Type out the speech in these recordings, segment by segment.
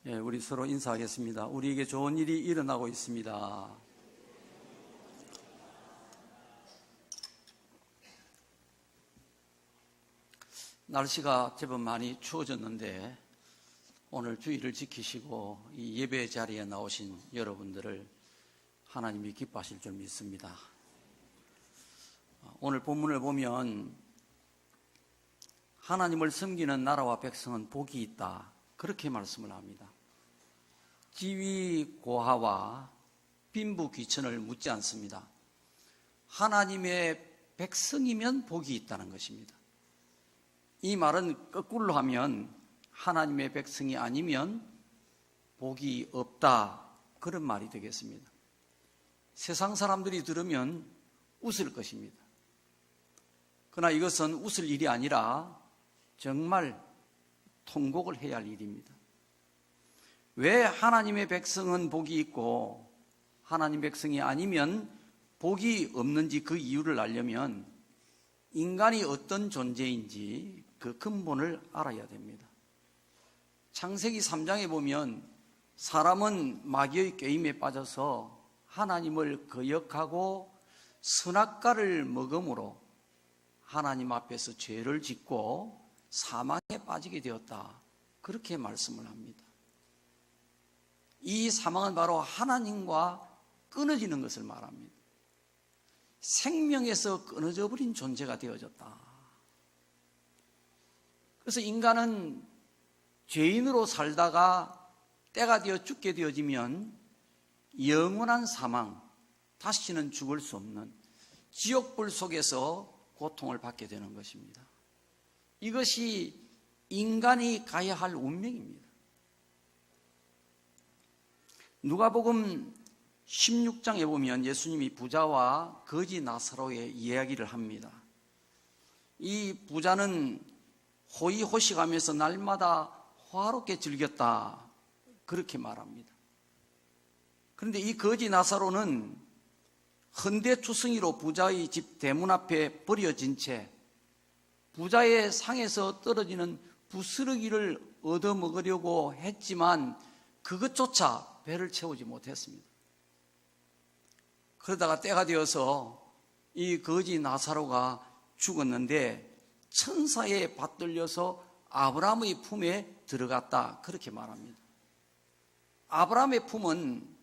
우리 서로 인사하겠습니다. 우리에게 좋은 일이 일어나고 있습니다. 날씨가 제법 많이 추워졌는데 오늘 주의를 지키시고 이 예배 자리에 나오신 여러분들을 하나님이 기뻐하실 줄 믿습니다. 오늘 본문을 보면 하나님을 섬기는 나라와 백성은 복이 있다, 그렇게 말씀을 합니다. 지위 고하와 빈부 귀천을 묻지 않습니다. 하나님의 백성이면 복이 있다는 것입니다. 이 말은 거꾸로 하면 하나님의 백성이 아니면 복이 없다, 그런 말이 되겠습니다. 세상 사람들이 들으면 웃을 것입니다. 그러나 이것은 웃을 일이 아니라 정말 통곡을 해야 할 일입니다. 왜 하나님의 백성은 복이 있고 하나님 백성이 아니면 복이 없는지 그 이유를 알려면 인간이 어떤 존재인지 그 근본을 알아야 됩니다. 창세기 3장에 보면 사람은 마귀의 꾀임에 빠져서 하나님을 거역하고 선악과를 먹음으로 하나님 앞에서 죄를 짓고 사망에 빠지게 되었다, 그렇게 말씀을 합니다. 이 사망은 바로 하나님과 끊어지는 것을 말합니다. 생명에서 끊어져 버린 존재가 되어졌다. 그래서 인간은 죄인으로 살다가 때가 되어 죽게 되어지면 영원한 사망, 다시는 죽을 수 없는 지옥불 속에서 고통을 받게 되는 것입니다. 이것이 인간이 가야 할 운명입니다. 누가복음 16장에 보면 예수님이 부자와 거지 나사로의 이야기를 합니다. 이 부자는 호의호식하면서 날마다 화롭게 즐겼다, 그렇게 말합니다. 그런데 이 거지 나사로는 헌대투성이로 부자의 집 대문 앞에 버려진 채 부자의 상에서 떨어지는 부스러기를 얻어먹으려고 했지만 그것조차 배를 채우지 못했습니다. 그러다가 때가 되어서 이 거지 나사로가 죽었는데 천사에 받들려서 아브라함의 품에 들어갔다, 그렇게 말합니다. 아브라함의 품은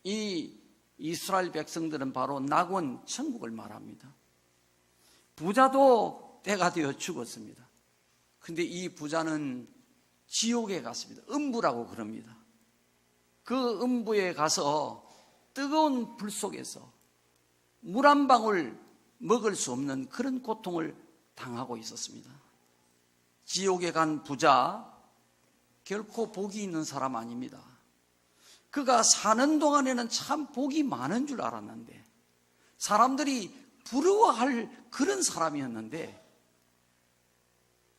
이 이스라엘 백성들은 바로 낙원 천국을 말합니다. 부자도 때가 되어 죽었습니다. 그런데 이 부자는 지옥에 갔습니다. 음부라고 그럽니다. 그 음부에 가서 뜨거운 불 속에서 물 한 방울 먹을 수 없는 그런 고통을 당하고 있었습니다. 지옥에 간 부자, 결코 복이 있는 사람 아닙니다. 그가 사는 동안에는 참 복이 많은 줄 알았는데, 사람들이 부러워할 그런 사람이었는데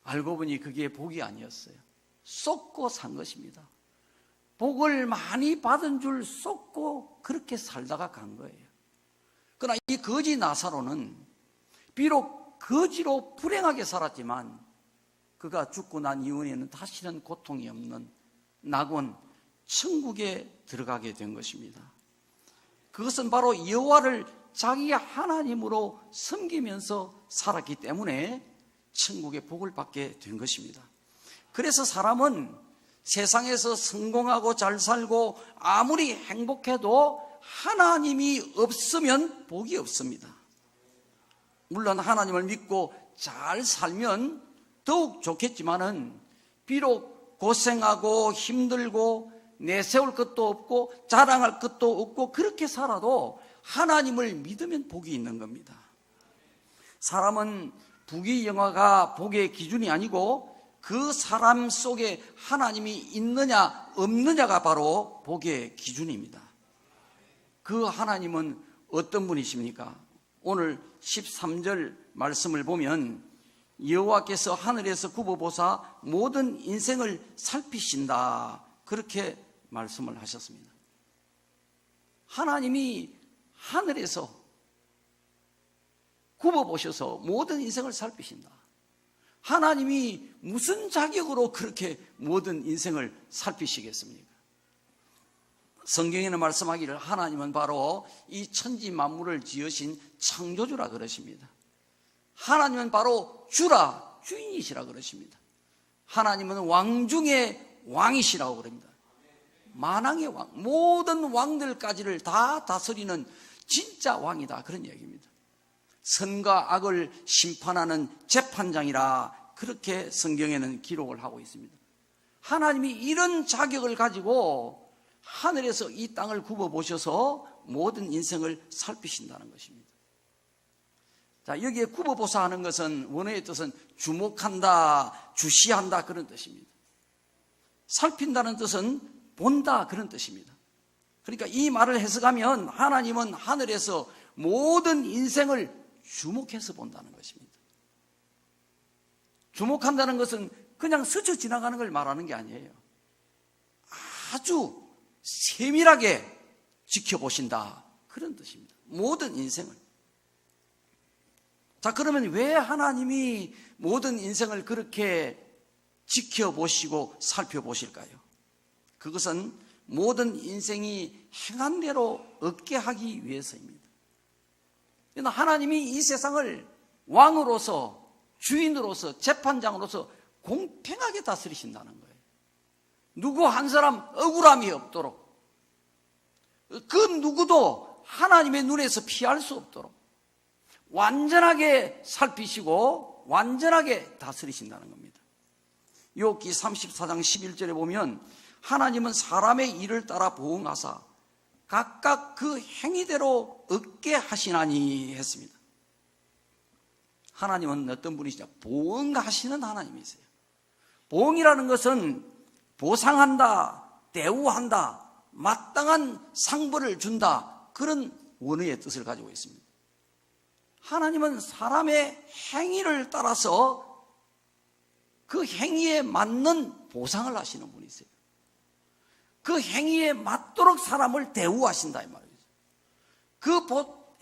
알고 보니 그게 복이 아니었어요. 쏟고 산 것입니다. 복을 많이 받은 줄 쏟고 그렇게 살다가 간 거예요. 그러나 이 거지 나사로는 비록 거지로 불행하게 살았지만 그가 죽고 난 이후에는 다시는 고통이 없는 낙원 천국에 들어가게 된 것입니다. 그것은 바로 여호와를 자기 하나님으로 섬기면서 살았기 때문에 천국의 복을 받게 된 것입니다. 그래서 사람은 세상에서 성공하고 잘 살고 아무리 행복해도 하나님이 없으면 복이 없습니다. 물론 하나님을 믿고 잘 살면 더욱 좋겠지만은 비록 고생하고 힘들고 내세울 것도 없고 자랑할 것도 없고 그렇게 살아도 하나님을 믿으면 복이 있는 겁니다. 사람은 부귀영화가 복의 기준이 아니고 그 사람 속에 하나님이 있느냐 없느냐가 바로 복의 기준입니다. 그 하나님은 어떤 분이십니까? 오늘 13절 말씀을 보면 여호와께서 하늘에서 굽어보사 모든 인생을 살피신다, 그렇게 말씀을 하셨습니다. 하나님이 하늘에서 굽어보셔서 모든 인생을 살피신다. 하나님이 무슨 자격으로 그렇게 모든 인생을 살피시겠습니까? 성경에는 말씀하기를 하나님은 바로 이 천지 만물을 지으신 창조주라 그러십니다. 하나님은 바로 주라, 주인이시라 그러십니다. 하나님은 왕 중에 왕이시라고 그럽니다. 만왕의 왕, 모든 왕들까지를 다 다스리는 진짜 왕이다, 그런 얘기입니다. 선과 악을 심판하는 재판장이라 그렇게 성경에는 기록을 하고 있습니다. 하나님이 이런 자격을 가지고 하늘에서 이 땅을 굽어보셔서 모든 인생을 살피신다는 것입니다. 자, 여기에 굽어보사 하는 것은 원어의 뜻은 주목한다, 주시한다 그런 뜻입니다. 살핀다는 뜻은 본다 그런 뜻입니다. 그러니까 이 말을 해석하면 하나님은 하늘에서 모든 인생을 주목해서 본다는 것입니다. 주목한다는 것은 그냥 스쳐 지나가는 걸 말하는 게 아니에요. 아주 세밀하게 지켜보신다 그런 뜻입니다. 모든 인생을. 자, 그러면 왜 하나님이 모든 인생을 그렇게 지켜보시고 살펴보실까요? 그것은 모든 인생이 행한 대로 얻게 하기 위해서입니다. 하나님이 이 세상을 왕으로서, 주인으로서, 재판장으로서 공평하게 다스리신다는 거예요. 누구 한 사람 억울함이 없도록, 그 누구도 하나님의 눈에서 피할 수 없도록 완전하게 살피시고 완전하게 다스리신다는 겁니다. 욥기 34장 11절에 보면 하나님은 사람의 일을 따라 보응하사 각각 그 행위대로 얻게 하시나니 했습니다. 하나님은 어떤 분이시냐? 보응하시는 하나님이세요. 보응이라는 것은 보상한다, 대우한다, 마땅한 상벌을 준다, 그런 원어의 뜻을 가지고 있습니다. 하나님은 사람의 행위를 따라서 그 행위에 맞는 보상을 하시는 분이세요. 그 행위에 맞도록 사람을 대우하신다 이 말이죠. 그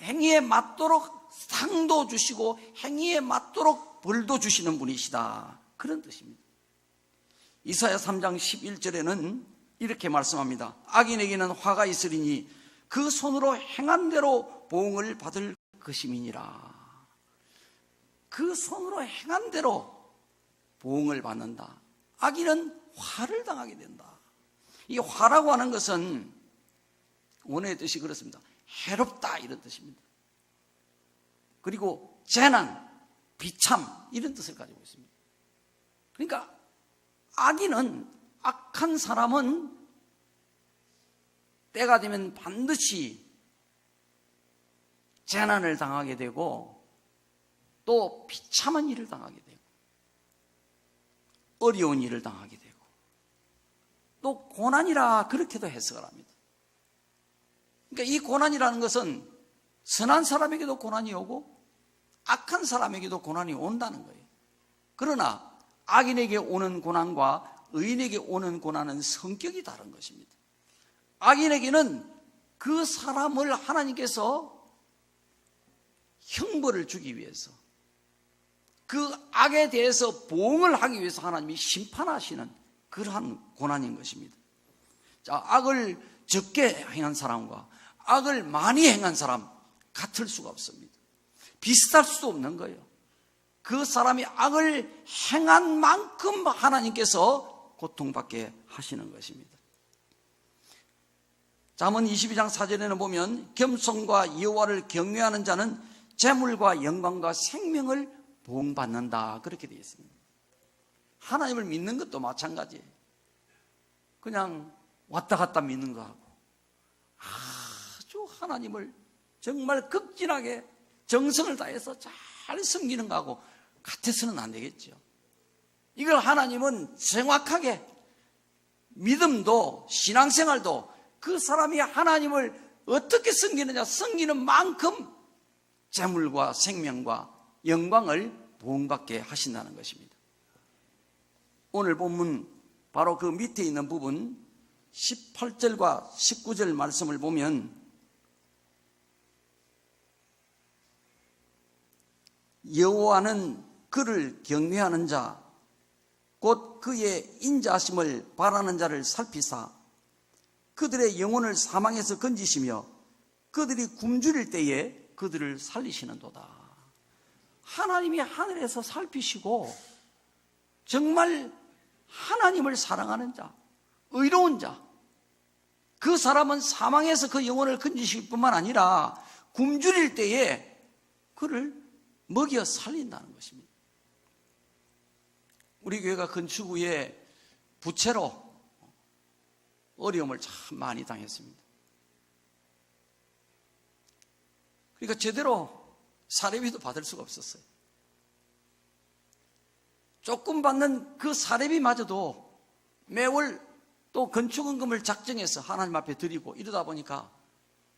행위에 맞도록 상도 주시고 행위에 맞도록 벌도 주시는 분이시다, 그런 뜻입니다. 이사야 3장 11절에는 이렇게 말씀합니다. 악인에게는 화가 있으리니 그 손으로 행한 대로 보응을 받을 것임이니라. 그 손으로 행한 대로 보응을 받는다. 악인은 화를 당하게 된다. 이 화라고 하는 것은 원어의 뜻이 그렇습니다. 해롭다 이런 뜻입니다. 그리고 재난, 비참 이런 뜻을 가지고 있습니다. 그러니까 악인은, 악한 사람은 때가 되면 반드시 재난을 당하게 되고 또 비참한 일을 당하게 되고 어려운 일을 당하게 되고 또 고난이라 그렇게도 해석을 합니다. 그러니까 이 고난이라는 것은 선한 사람에게도 고난이 오고 악한 사람에게도 고난이 온다는 거예요. 그러나 악인에게 오는 고난과 의인에게 오는 고난은 성격이 다른 것입니다. 악인에게는 그 사람을 하나님께서 형벌을 주기 위해서, 그 악에 대해서 보응을 하기 위해서 하나님이 심판하시는 그러한 고난인 것입니다. 자, 악을 적게 행한 사람과 악을 많이 행한 사람 같을 수가 없습니다. 비슷할 수도 없는 거예요. 그 사람이 악을 행한 만큼 하나님께서 고통받게 하시는 것입니다. 잠언 22장 4절에는 보면 겸손과 여호와를 경외하는 자는 재물과 영광과 생명을 보응받는다 그렇게 되어 있습니다. 하나님을 믿는 것도 마찬가지예요. 그냥 왔다 갔다 믿는 거하고 아주 하나님을 정말 극진하게 정성을 다해서 잘 섬기는 거하고 같아서는 안 되겠죠. 이걸 하나님은 정확하게 믿음도 신앙생활도 그 사람이 하나님을 어떻게 섬기느냐, 섬기는 만큼 재물과 생명과 영광을 보응받게 하신다는 것입니다. 오늘 본문 바로 그 밑에 있는 부분 18절과 19절 말씀을 보면 여호와는 그를 경외하는 자, 곧 그의 인자하심을 바라는 자를 살피사 그들의 영혼을 사망에서 건지시며 그들이 굶주릴 때에 그들을 살리시는도다. 하나님이 하늘에서 살피시고 정말 하나님을 사랑하는 자, 의로운 자, 그 사람은 사망에서 그 영혼을 건지실 뿐만 아니라 굶주릴 때에 그를 먹여 살린다는 것입니다. 우리 교회가 건축 후에 부채로 어려움을 참 많이 당했습니다. 그러니까 제대로 사례비도 받을 수가 없었어요. 조금 받는 그 사례비마저도 매월 또 건축원금을 작정해서 하나님 앞에 드리고 이러다 보니까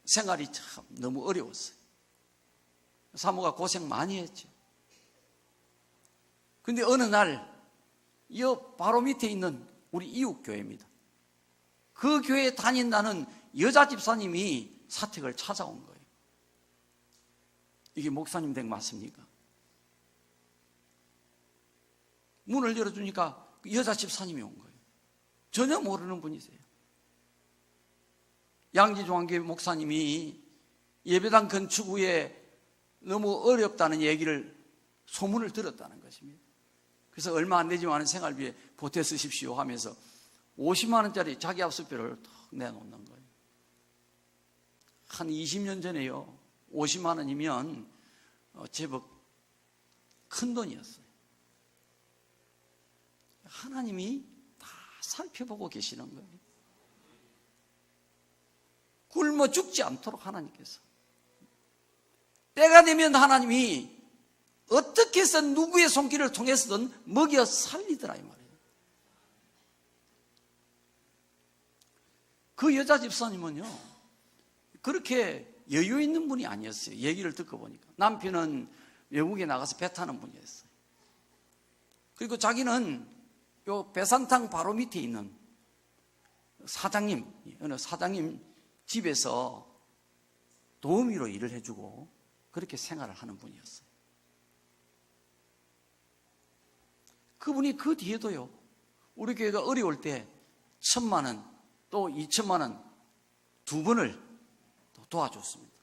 생활이 참 너무 어려웠어요. 사모가 고생 많이 했죠. 그런데 어느 날 이 바로 밑에 있는 우리 이웃교회입니다. 그 교회에 다닌다는 여자 집사님이 사택을 찾아온 거예요. 이게 목사님 댁 맞습니까? 문을 열어주니까 여자 집사님이 온 거예요. 전혀 모르는 분이세요. 양지중앙교회 목사님이 예배당 건축 후에 너무 어렵다는 얘기를 소문을 들었다는 것입니다. 그래서 얼마 안 되지만 생활비에 보태 쓰십시오 하면서 50만 원짜리 자기 압수표를 탁 내놓는 거예요. 한 20년 전에요. 50만 원이면 제법 큰 돈이었어요. 하나님이 다 살펴보고 계시는 거예요. 굶어 죽지 않도록 하나님께서. 때가 되면 하나님이 어떻게 해서 누구의 손길을 통해서든 먹여 살리더라 이 말이에요. 그 여자 집사님은요 그렇게 여유 있는 분이 아니었어요. 얘기를 듣고 보니까 남편은 외국에 나가서 배 타는 분이었어요. 그리고 자기는 요 배산탕 바로 밑에 있는 어느 사장님 집에서 도우미로 일을 해주고 그렇게 생활을 하는 분이었어요. 그분이 그 뒤에도요 우리 교회가 어려울 때 1,000만 원 또 2,000만 원 두 번을 도와줬습니다.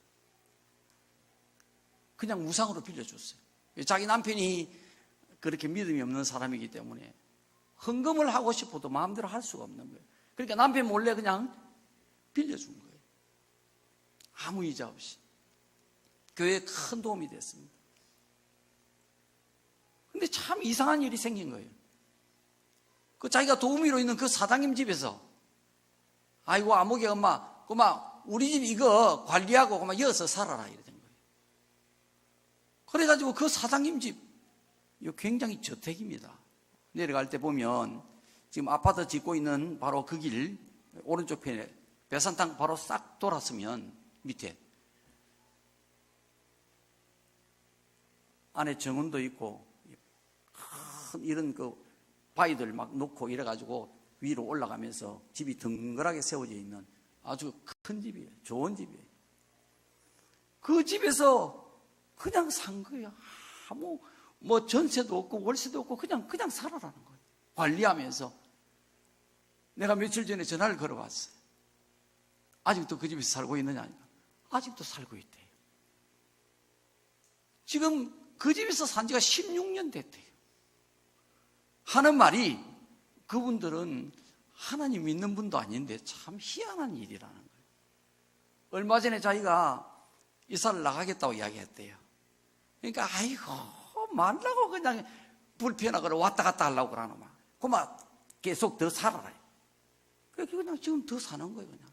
그냥 무상으로 빌려줬어요. 자기 남편이 그렇게 믿음이 없는 사람이기 때문에 헌금을 하고 싶어도 마음대로 할 수가 없는 거예요. 그러니까 남편 몰래 그냥 빌려준 거예요. 아무 이자 없이. 교회에 큰 도움이 됐습니다. 근데 참 이상한 일이 생긴 거예요. 그 자기가 도우미로 있는 그 사장님 집에서 아이고 아무개 엄마 우리 집 이거 관리하고 그만 이어서 살아라 이래 된 거예요. 그래가지고 그 사장님 집 이거 굉장히 저택입니다. 내려갈 때 보면 지금 아파트 짓고 있는 바로 그 길 오른쪽 편에 배산탕 바로 싹 돌았으면 밑에 안에 정원도 있고 큰 이런 그 바위들 막 놓고 이래가지고 위로 올라가면서 집이 덩그랗게 세워져 있는 아주 큰 집이에요. 좋은 집이에요. 그 집에서 그냥 산 거예요. 아무 뭐 전세도 없고 월세도 없고 그냥 살아라는 거예요. 관리하면서. 내가 며칠 전에 전화를 걸어봤어요. 아직도 그 집에서 살고 있느냐? 아직도 살고 있대요. 지금 그 집에서 산 지가 16년 됐대요. 하는 말이 그분들은 하나님 믿는 분도 아닌데 참 희한한 일이라는 거예요. 얼마 전에 자기가 이사를 나가겠다고 이야기했대요. 그러니까 아이고 말라고 그냥 불편하고 왔다 갔다 하려고 그러나 막 그만 계속 더 살아라. 그래서 그냥 지금 더 사는 거예요. 그냥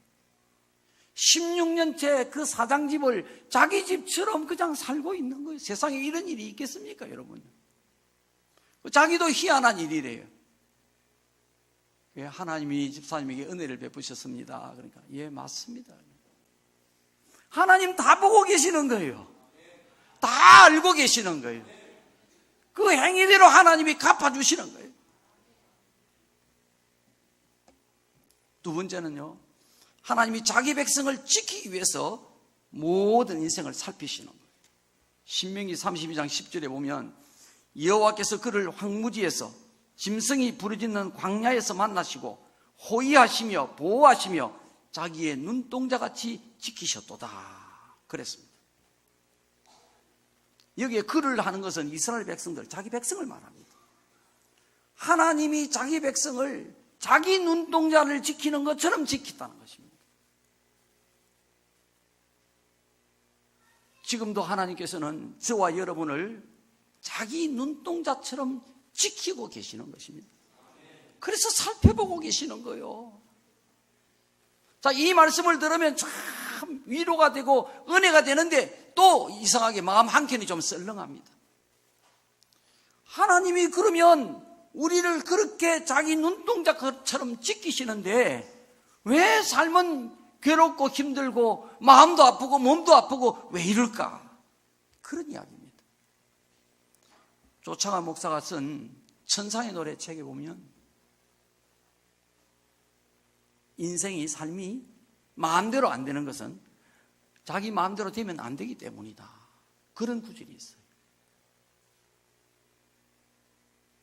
16년째 그 사장 집을 자기 집처럼 그냥 살고 있는 거예요. 세상에 이런 일이 있겠습니까, 여러분? 자기도 희한한 일이래요. 하나님이 집사님에게 은혜를 베푸셨습니다. 그러니까 예, 맞습니다. 하나님 다 보고 계시는 거예요. 다 알고 계시는 거예요. 그 행위대로 하나님이 갚아주시는 거예요. 두 번째는요, 하나님이 자기 백성을 지키기 위해서 모든 인생을 살피시는 거예요. 신명기 32장 10절에 보면 여호와께서 그를 황무지에서 짐승이 부르짖는 광야에서 만나시고 호위하시며 보호하시며 자기의 눈동자같이 지키셨도다 그랬습니다. 여기에 그를 하는 것은 이스라엘 백성들, 자기 백성을 말합니다. 하나님이 자기 백성을 자기 눈동자를 지키는 것처럼 지켰다는 것입니다. 지금도 하나님께서는 저와 여러분을 자기 눈동자처럼 지키고 계시는 것입니다. 그래서 살펴보고 계시는 거예요. 자, 이 말씀을 들으면 참 위로가 되고 은혜가 되는데 또 이상하게 마음 한켠이 좀 썰렁합니다. 하나님이 그러면 우리를 그렇게 자기 눈동자처럼 지키시는데 왜 삶은 괴롭고 힘들고 마음도 아프고 몸도 아프고 왜 이럴까? 그런 이야기입니다. 조창환 목사가 쓴 천상의 노래 책에 보면 인생이 삶이 마음대로 안 되는 것은 자기 마음대로 되면 안 되기 때문이다. 그런 구절이 있어요.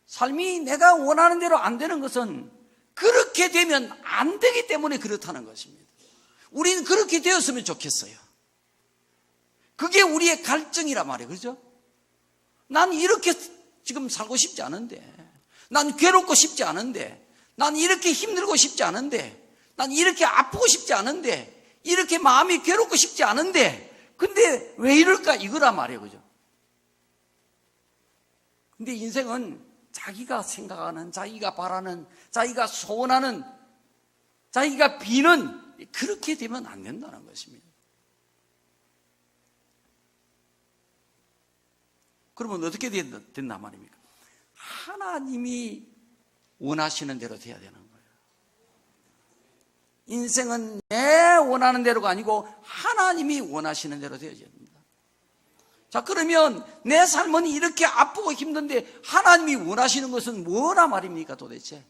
삶이 내가 원하는 대로 안 되는 것은 그렇게 되면 안 되기 때문에 그렇다는 것입니다. 우리는 그렇게 되었으면 좋겠어요. 그게 우리의 갈증이란 말이에요. 그렇죠? 난 이렇게 지금 살고 싶지 않은데, 난 괴롭고 싶지 않은데, 난 이렇게 힘들고 싶지 않은데, 난 이렇게 아프고 싶지 않은데, 이렇게 마음이 괴롭고 싶지 않은데, 근데 왜 이럴까? 이거란 말이에요. 그죠? 근데 인생은 자기가 생각하는, 자기가 바라는, 자기가 소원하는, 자기가 비는 그렇게 되면 안 된다는 것입니다. 그러면 어떻게 된다 말입니까? 하나님이 원하시는 대로 돼야 되는 거예요. 인생은 내 원하는 대로가 아니고 하나님이 원하시는 대로 되어야 됩니다. 자, 그러면 내 삶은 이렇게 아프고 힘든데 하나님이 원하시는 것은 뭐라 말입니까 도대체?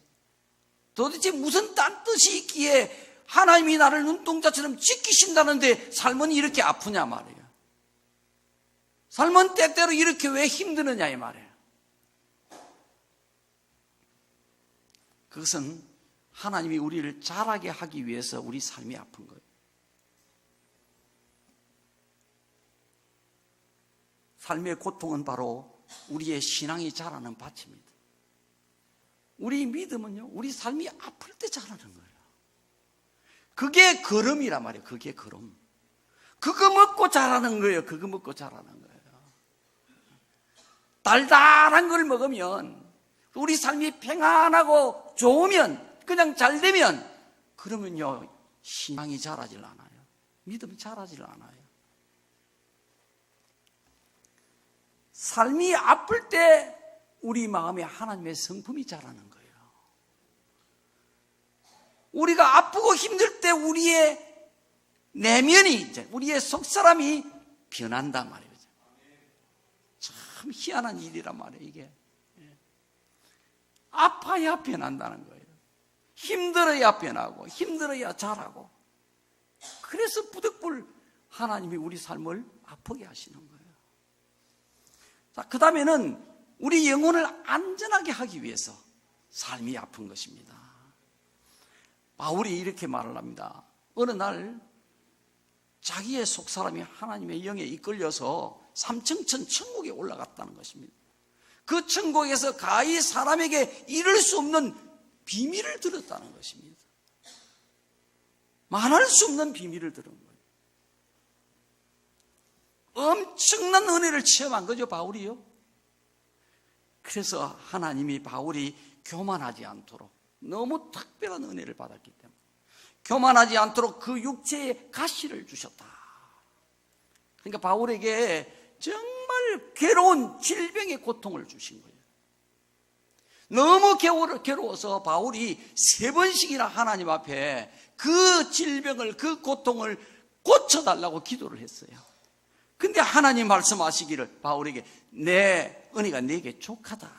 도대체 무슨 딴 뜻이 있기에 하나님이 나를 눈동자처럼 지키신다는데 삶은 이렇게 아프냐 말이에요. 삶은 때때로 이렇게 왜 힘드느냐 이 말이에요. 그것은 하나님이 우리를 자라게 하기 위해서 우리 삶이 아픈 거예요. 삶의 고통은 바로 우리의 신앙이 자라는 밭입니다. 우리 믿음은요, 우리 삶이 아플 때 자라는 거예요. 그게 걸음이란 말이에요. 그게 걸음. 그거 먹고 자라는 거예요. 그거 먹고 자라는 거예요. 달달한 걸 먹으면, 우리 삶이 평안하고 좋으면, 그냥 잘 되면, 그러면요, 신앙이 자라질 않아요. 믿음이 자라질 않아요. 삶이 아플 때 우리 마음에 하나님의 성품이 자라는 거예요. 우리가 아프고 힘들 때 우리의 내면이, 우리의 속사람이 변한단 말이에요. 참 희한한 일이란 말이에요, 이게. 아파야 변한다는 거예요. 힘들어야 변하고, 힘들어야 자라고. 그래서 부득불 하나님이 우리 삶을 아프게 하시는 거예요. 자, 그 다음에는 우리 영혼을 안전하게 하기 위해서 삶이 아픈 것입니다. 바울이 이렇게 말을 합니다. 어느 날 자기의 속사람이 하나님의 영에 이끌려서 삼층천 천국에 올라갔다는 것입니다. 그 천국에서 가히 사람에게 이룰 수 없는 비밀을 들었다는 것입니다. 말할 수 없는 비밀을 들은 거예요. 엄청난 은혜를 체험한 거죠, 바울이요. 그래서 하나님이 바울이 교만하지 않도록, 너무 특별한 은혜를 받았기 때문에 교만하지 않도록 그 육체에 가시를 주셨다. 그러니까 바울에게 정말 괴로운 질병의 고통을 주신 거예요. 너무 괴로워서 바울이 3번씩이나 하나님 앞에 그 질병을, 그 고통을 고쳐달라고 기도를 했어요. 근데 하나님 말씀하시기를 바울에게 내 은혜가 네게 족하다.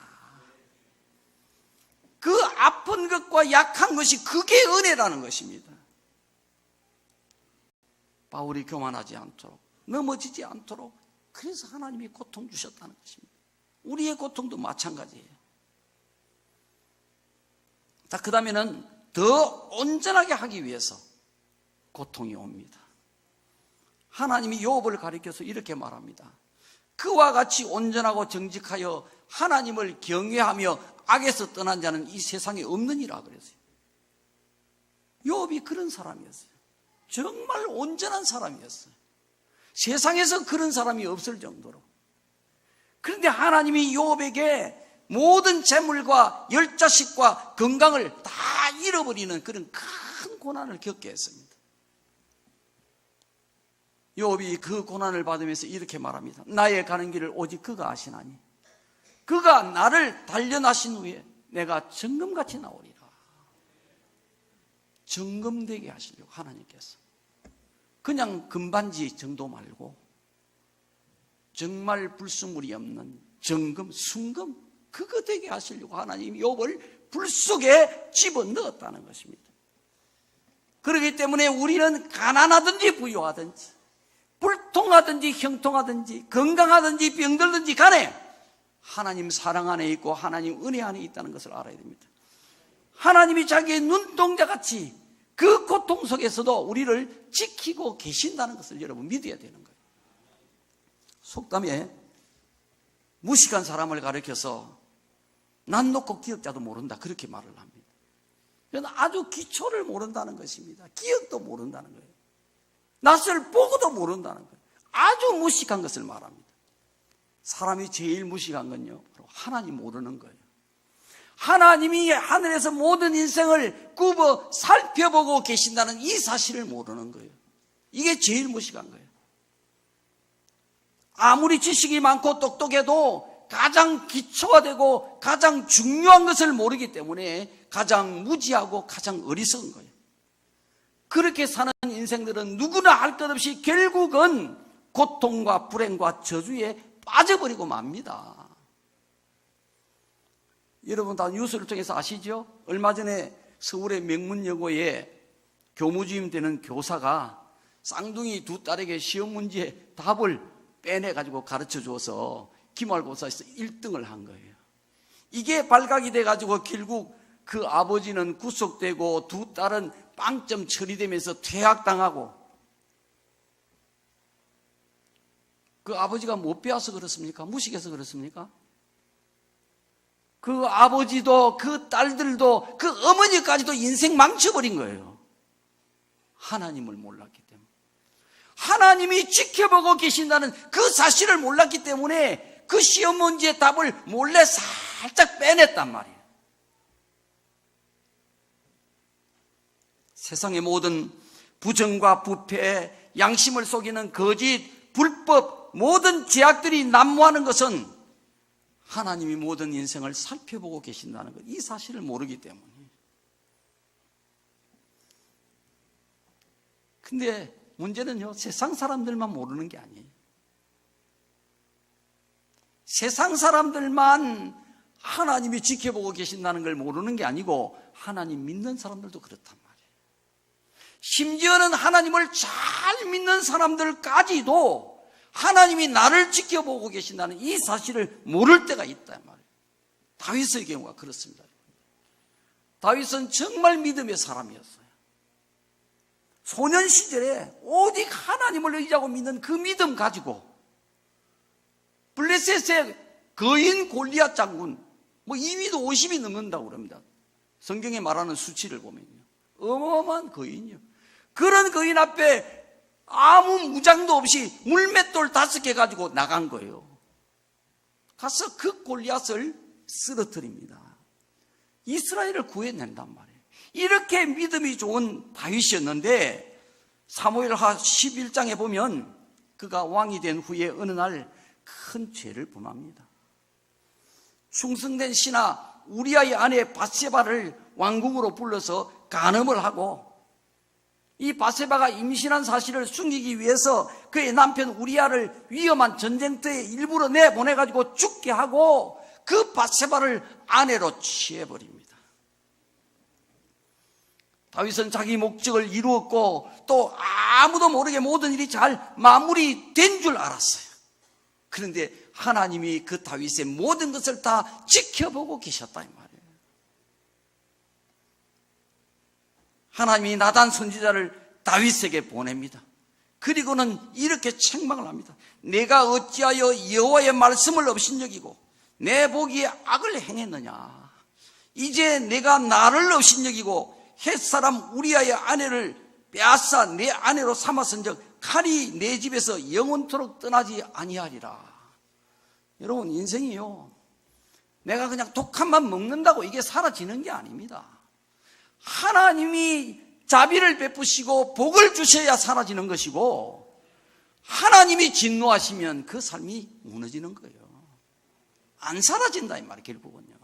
그 아픈 것과 약한 것이 그게 은혜라는 것입니다. 바울이 교만하지 않도록, 넘어지지 않도록, 그래서 하나님이 고통 주셨다는 것입니다. 우리의 고통도 마찬가지예요. 자, 그 다음에는 더 온전하게 하기 위해서 고통이 옵니다. 하나님이 욥을 가리켜서 이렇게 말합니다. 그와 같이 온전하고 정직하여 하나님을 경외하며 악에서 떠난 자는 이 세상에 없느니라 그랬어요. 욥이 그런 사람이었어요. 정말 온전한 사람이었어요. 세상에서 그런 사람이 없을 정도로. 그런데 하나님이 욥에게 모든 재물과 10자식과 건강을 다 잃어버리는 그런 큰 고난을 겪게 했습니다. 욥이 그 고난을 받으면서 이렇게 말합니다. 나의 가는 길을 오직 그가 아시나니 그가 나를 단련하신 후에 내가 정금같이 나오리라. 정금되게 하시려고 하나님께서 그냥 금반지 정도 말고 정말 불순물이 없는 정금, 순금 그거 되게 하시려고 하나님이 욥을 불 속에 집어넣었다는 것입니다. 그렇기 때문에 우리는 가난하든지 부유하든지 불통하든지 형통하든지 건강하든지 병들든지 간에 하나님 사랑 안에 있고 하나님 은혜 안에 있다는 것을 알아야 됩니다. 하나님이 자기의 눈동자같이 그 고통 속에서도 우리를 지키고 계신다는 것을 여러분 믿어야 되는 거예요. 속담에 무식한 사람을 가리켜서 난 놓고 기억자도 모른다 그렇게 말을 합니다. 그건 아주 기초를 모른다는 것입니다. 기억도 모른다는 거예요. 낯을 보고도 모른다는 거예요. 아주 무식한 것을 말합니다. 사람이 제일 무식한 건요 바로 하나님 모르는 거예요. 하나님이 하늘에서 모든 인생을 굽어 살펴보고 계신다는 이 사실을 모르는 거예요. 이게 제일 무식한 거예요. 아무리 지식이 많고 똑똑해도 가장 기초가 되고 가장 중요한 것을 모르기 때문에 가장 무지하고 가장 어리석은 거예요. 그렇게 사는 인생들은 누구나 할 것 없이 결국은 고통과 불행과 저주에 빠져버리고 맙니다. 여러분 다 뉴스를 통해서 아시죠? 얼마 전에 서울의 명문여고에 교무주임 되는 교사가 쌍둥이 두 딸에게 시험 문제 답을 빼내가지고 가르쳐 줘서 기말고사에서 1등을 한 거예요. 이게 발각이 돼가지고 결국 그 아버지는 구속되고 두 딸은 빵점 처리되면서 퇴학당하고, 그 아버지가 못 배워서 그렇습니까? 무식해서 그렇습니까? 그 아버지도 그 딸들도 그 어머니까지도 인생 망쳐버린 거예요. 하나님을 몰랐기 때문에. 하나님이 지켜보고 계신다는 그 사실을 몰랐기 때문에 그 시험 문제의 답을 몰래 살짝 빼냈단 말이에요. 세상의 모든 부정과 부패, 양심을 속이는 거짓, 불법, 모든 죄악들이 난무하는 것은 하나님이 모든 인생을 살펴보고 계신다는 것, 이 사실을 모르기 때문에. 근데 문제는요, 세상 사람들만 모르는 게 아니에요. 세상 사람들만 하나님이 지켜보고 계신다는 걸 모르는 게 아니고 하나님 믿는 사람들도 그렇단 말이에요. 심지어는 하나님을 잘 믿는 사람들까지도 하나님이 나를 지켜보고 계신다는 이 사실을 모를 때가 있단 말이에요. 다윗의 경우가 그렇습니다. 다윗은 정말 믿음의 사람이었어요. 소년 시절에 오직 하나님을 의지하고 믿는 그 믿음 가지고 블레셋의 거인 골리앗 장군, 2위도 50이 넘는다고 그럽니다. 성경에 말하는 수치를 보면요. 어마어마한 거인이요. 그런 거인 앞에 아무 무장도 없이 물맷돌 5개 가지고 나간 거예요. 가서 그 골리앗을 쓰러뜨립니다. 이스라엘을 구해낸단 말이에요. 이렇게 믿음이 좋은 다윗이었는데 사무엘하 11장에 보면 그가 왕이 된 후에 어느 날 큰 죄를 범합니다. 충성된 신하 우리아의 아내 밧세바를 왕궁으로 불러서 간음을 하고, 이 밧세바가 임신한 사실을 숨기기 위해서 그의 남편 우리아를 위험한 전쟁터에 일부러 내보내가지고 죽게 하고 그 밧세바를 아내로 취해버립니다. 다윗은 자기 목적을 이루었고 또 아무도 모르게 모든 일이 잘 마무리된 줄 알았어요. 그런데 하나님이 그 다윗의 모든 것을 다 지켜보고 계셨다 이 말이에요. 하나님이 나단 선지자를 다윗에게 보냅니다. 그리고는 이렇게 책망을 합니다. 내가 어찌하여 여호와의 말씀을 업신여기고 내 보기에 악을 행했느냐. 이제 내가 나를 업신여기고 헷사람 우리아의 아내를 빼앗아 내 아내로 삼았은즉 칼이 내 집에서 영원토록 떠나지 아니하리라. 여러분, 인생이요, 내가 그냥 독한만 먹는다고 이게 사라지는 게 아닙니다. 하나님이 자비를 베푸시고 복을 주셔야 사라지는 것이고, 하나님이 진노하시면 그 삶이 무너지는 거예요. 안 사라진다 이 말이에요, 결국은요.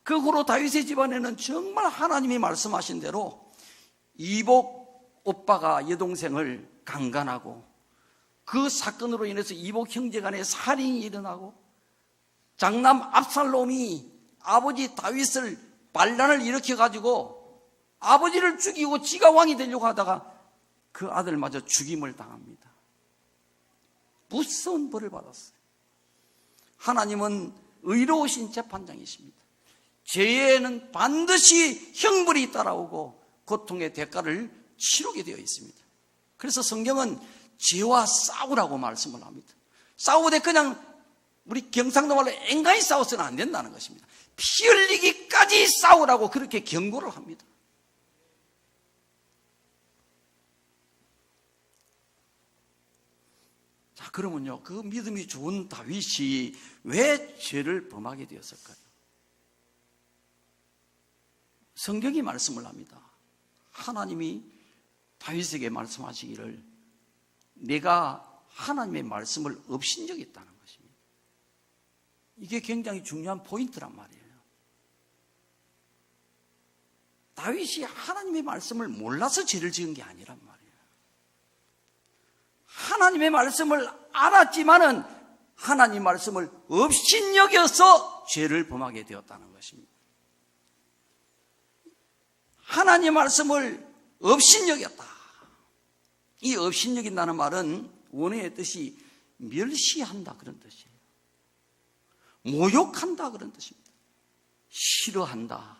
그 후로 다윗의 집안에는 정말 하나님이 말씀하신 대로 이복 오빠가 여동생을 강간하고, 그 사건으로 인해서 이복 형제 간에 살인이 일어나고, 장남 압살롬이 아버지 다윗을 반란을 일으켜가지고 아버지를 죽이고 지가 왕이 되려고 하다가 그 아들마저 죽임을 당합니다. 무서운 벌을 받았어요. 하나님은 의로우신 재판장이십니다. 죄에는 반드시 형벌이 따라오고 고통의 대가를 치르게 되어 있습니다. 그래서 성경은 죄와 싸우라고 말씀을 합니다. 싸우되 그냥 우리 경상도 말로 앵간히 싸워서는 안 된다는 것입니다. 피 흘리기까지 싸우라고 그렇게 경고를 합니다. 자, 그러면요, 그 믿음이 좋은 다윗이 왜 죄를 범하게 되었을까요? 성경이 말씀을 합니다. 하나님이 다윗에게 말씀하시기를 내가 하나님의 말씀을 업신여겼다는 것입니다. 이게 굉장히 중요한 포인트란 말이에요. 다윗이 하나님의 말씀을 몰라서 죄를 지은 게 아니란 말이에요. 하나님의 말씀을 알았지만은 하나님 말씀을 업신여겨서 죄를 범하게 되었다는 것입니다. 하나님 말씀을 업신여겼다. 이 업신여긴다는 말은 원어의 뜻이 멸시한다 그런 뜻이에요. 모욕한다 그런 뜻입니다. 싫어한다,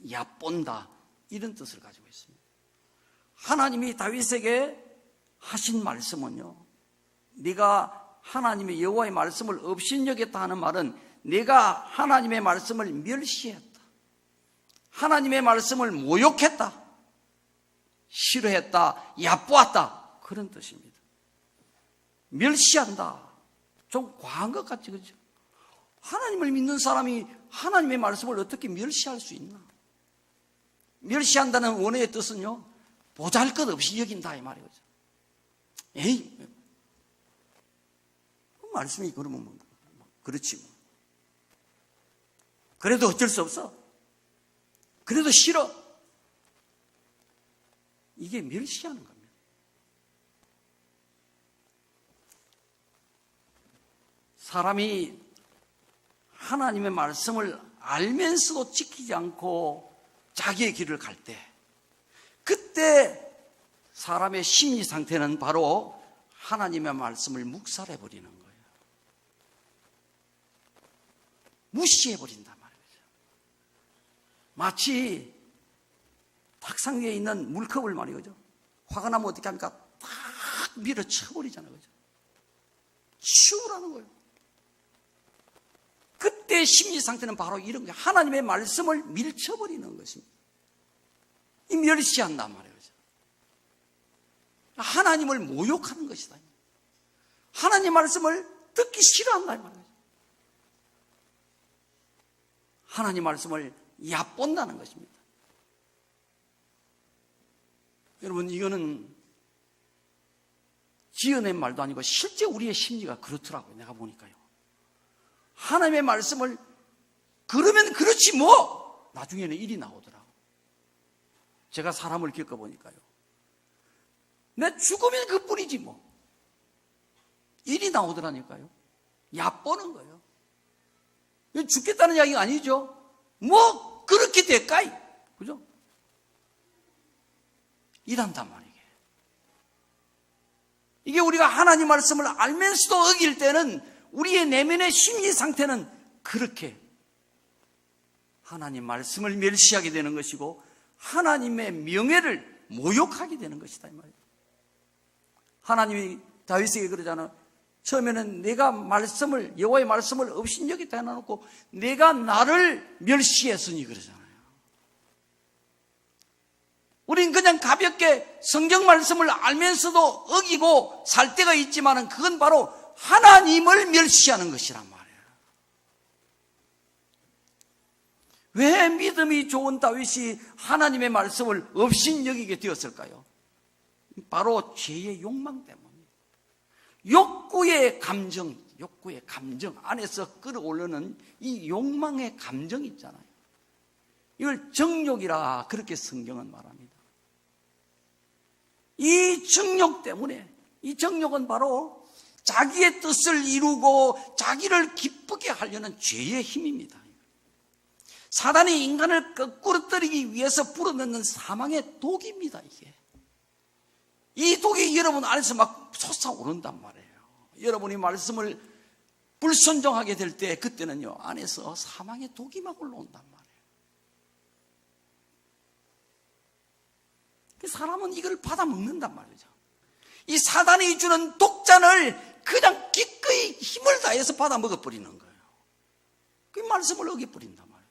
얕본다 이런 뜻을 가지고 있습니다. 하나님이 다윗에게 하신 말씀은요, 네가 하나님의 여호와의 말씀을 업신여겼다 하는 말은 내가 하나님의 말씀을 멸시했다, 하나님의 말씀을 모욕했다, 싫어했다, 얕보았다 그런 뜻입니다. 멸시한다, 좀 과한 것 같지, 그렇죠? 하나님을 믿는 사람이 하나님의 말씀을 어떻게 멸시할 수 있나? 멸시한다는 원어의 뜻은요, 보잘것없이 여긴다 이 말이죠. 에이, 말씀이 그러면 뭐, 그렇지 뭐. 그래도 어쩔 수 없어. 그래도 싫어. 이게 멸시하는 겁니다. 사람이 하나님의 말씀을 알면서도 지키지 않고 자기의 길을 갈 때, 그때 사람의 심리 상태는 바로 하나님의 말씀을 묵살해버리는 거예요. 무시해버린단 말이죠. 마치 탁상 위에 있는 물컵을 말이죠. 화가 나면 어떻게 합니까? 탁 밀어쳐버리잖아요. 그죠? 치우라는 거예요. 그때 심리 상태는 바로 이런 거예요. 하나님의 말씀을 밀쳐버리는 것입니다. 이 멸시한단 말이에요. 하나님을 모욕하는 것이다. 하나님 말씀을 듣기 싫어한다 말이에요. 하나님 말씀을 얕본다는 것입니다. 여러분, 이거는 지어낸 말도 아니고 실제 우리의 심리가 그렇더라고요. 내가 보니까요. 하나님의 말씀을 그러면 그렇지 뭐 나중에는 일이 나오더라고요. 제가 사람을 겪어보니까요. 내 죽으면 그뿐이지 뭐. 일이 나오더라니까요. 얕보는 거예요. 죽겠다는 이야기가 아니죠. 뭐 그렇게 될까이? 그죠? 이란단 말이에요. 이게 우리가 우리가 하나님 말씀을 알면서도 어길 때는 우리의 내면의 심리 상태는 그렇게 하나님 말씀을 멸시하게 되는 것이고 하나님의 명예를 모욕하게 되는 것이다 이 말이에요. 하나님이 다윗에게 그러잖아요. 처음에는 내가 여호와의 말씀을 업신여기다 해놓고 내가 나를 멸시했으니 그러잖아요. 우린 그냥 가볍게 성경 말씀을 알면서도 어기고 살 때가 있지만 그건 바로 하나님을 멸시하는 것이란 말이에요. 왜 믿음이 좋은 다윗이 하나님의 말씀을 업신여기게 되었을까요? 바로 죄의 욕망 때문입니다. 욕구의 감정 안에서 끌어오르는 이 욕망의 감정이 있잖아요. 이걸 정욕이라 그렇게 성경은 말합니다. 이 정욕 때문에, 이 정욕은 바로 자기의 뜻을 이루고 자기를 기쁘게 하려는 죄의 힘입니다. 사단이 인간을 거꾸로 떨이기 위해서 불어넣는 사망의 독입니다. 이게. 이 독이 여러분 안에서 막 솟아오른단 말이에요. 여러분이 말씀을 불순종하게 될 때 그때는요 안에서 사망의 독이 막 올라온단 말이에요. 사람은 이걸 받아먹는단 말이죠. 이 사단이 주는 독잔을 그냥 기꺼이 힘을 다해서 받아먹어버리는 거예요. 그 말씀을 어겨버린단 말이에요.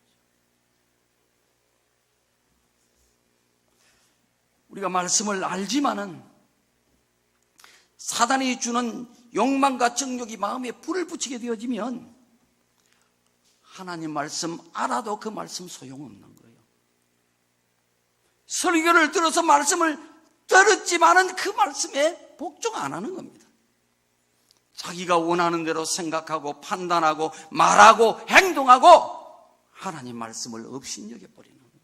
우리가 말씀을 알지만은 사단이 주는 욕망과 정욕이 마음에 불을 붙이게 되어지면 하나님 말씀 알아도 그 말씀 소용없는 거예요. 설교를 들어서 말씀을 들었지만은 그 말씀에 복종 안 하는 겁니다. 자기가 원하는 대로 생각하고 판단하고 말하고 행동하고 하나님 말씀을 업신여겨버리는 거예요.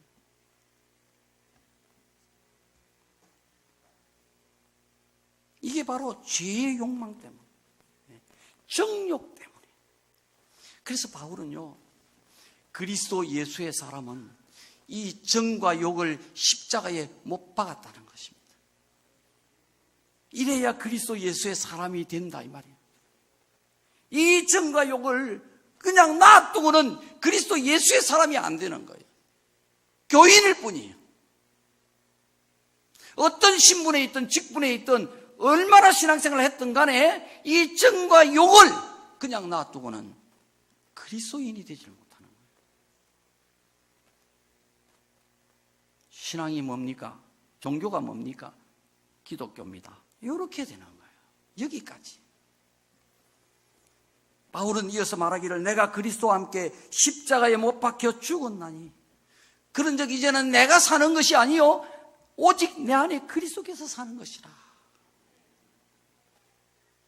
이게 바로 죄의 욕망 때문에, 정욕 때문에. 그래서 바울은요, 그리스도 예수의 사람은 이 정과 욕을 십자가에 못 박았다는 것입니다. 이래야 그리스도 예수의 사람이 된다 이 말이에요. 이 정과 욕을 그냥 놔두고는 그리스도 예수의 사람이 안 되는 거예요. 교인일 뿐이에요. 어떤 신분에 있든 직분에 있든 얼마나 신앙생활을 했든 간에 이 정과 욕을 그냥 놔두고는 그리스도인이 되지 못하는 거예요. 신앙이 뭡니까? 종교가 뭡니까? 기독교입니다. 이렇게 되는 거예요. 여기까지. 바울은 이어서 말하기를 내가 그리스도와 함께 십자가에 못 박혀 죽었나니 그런 적 이제는 내가 사는 것이 아니요 오직 내 안에 그리스도께서 사는 것이라.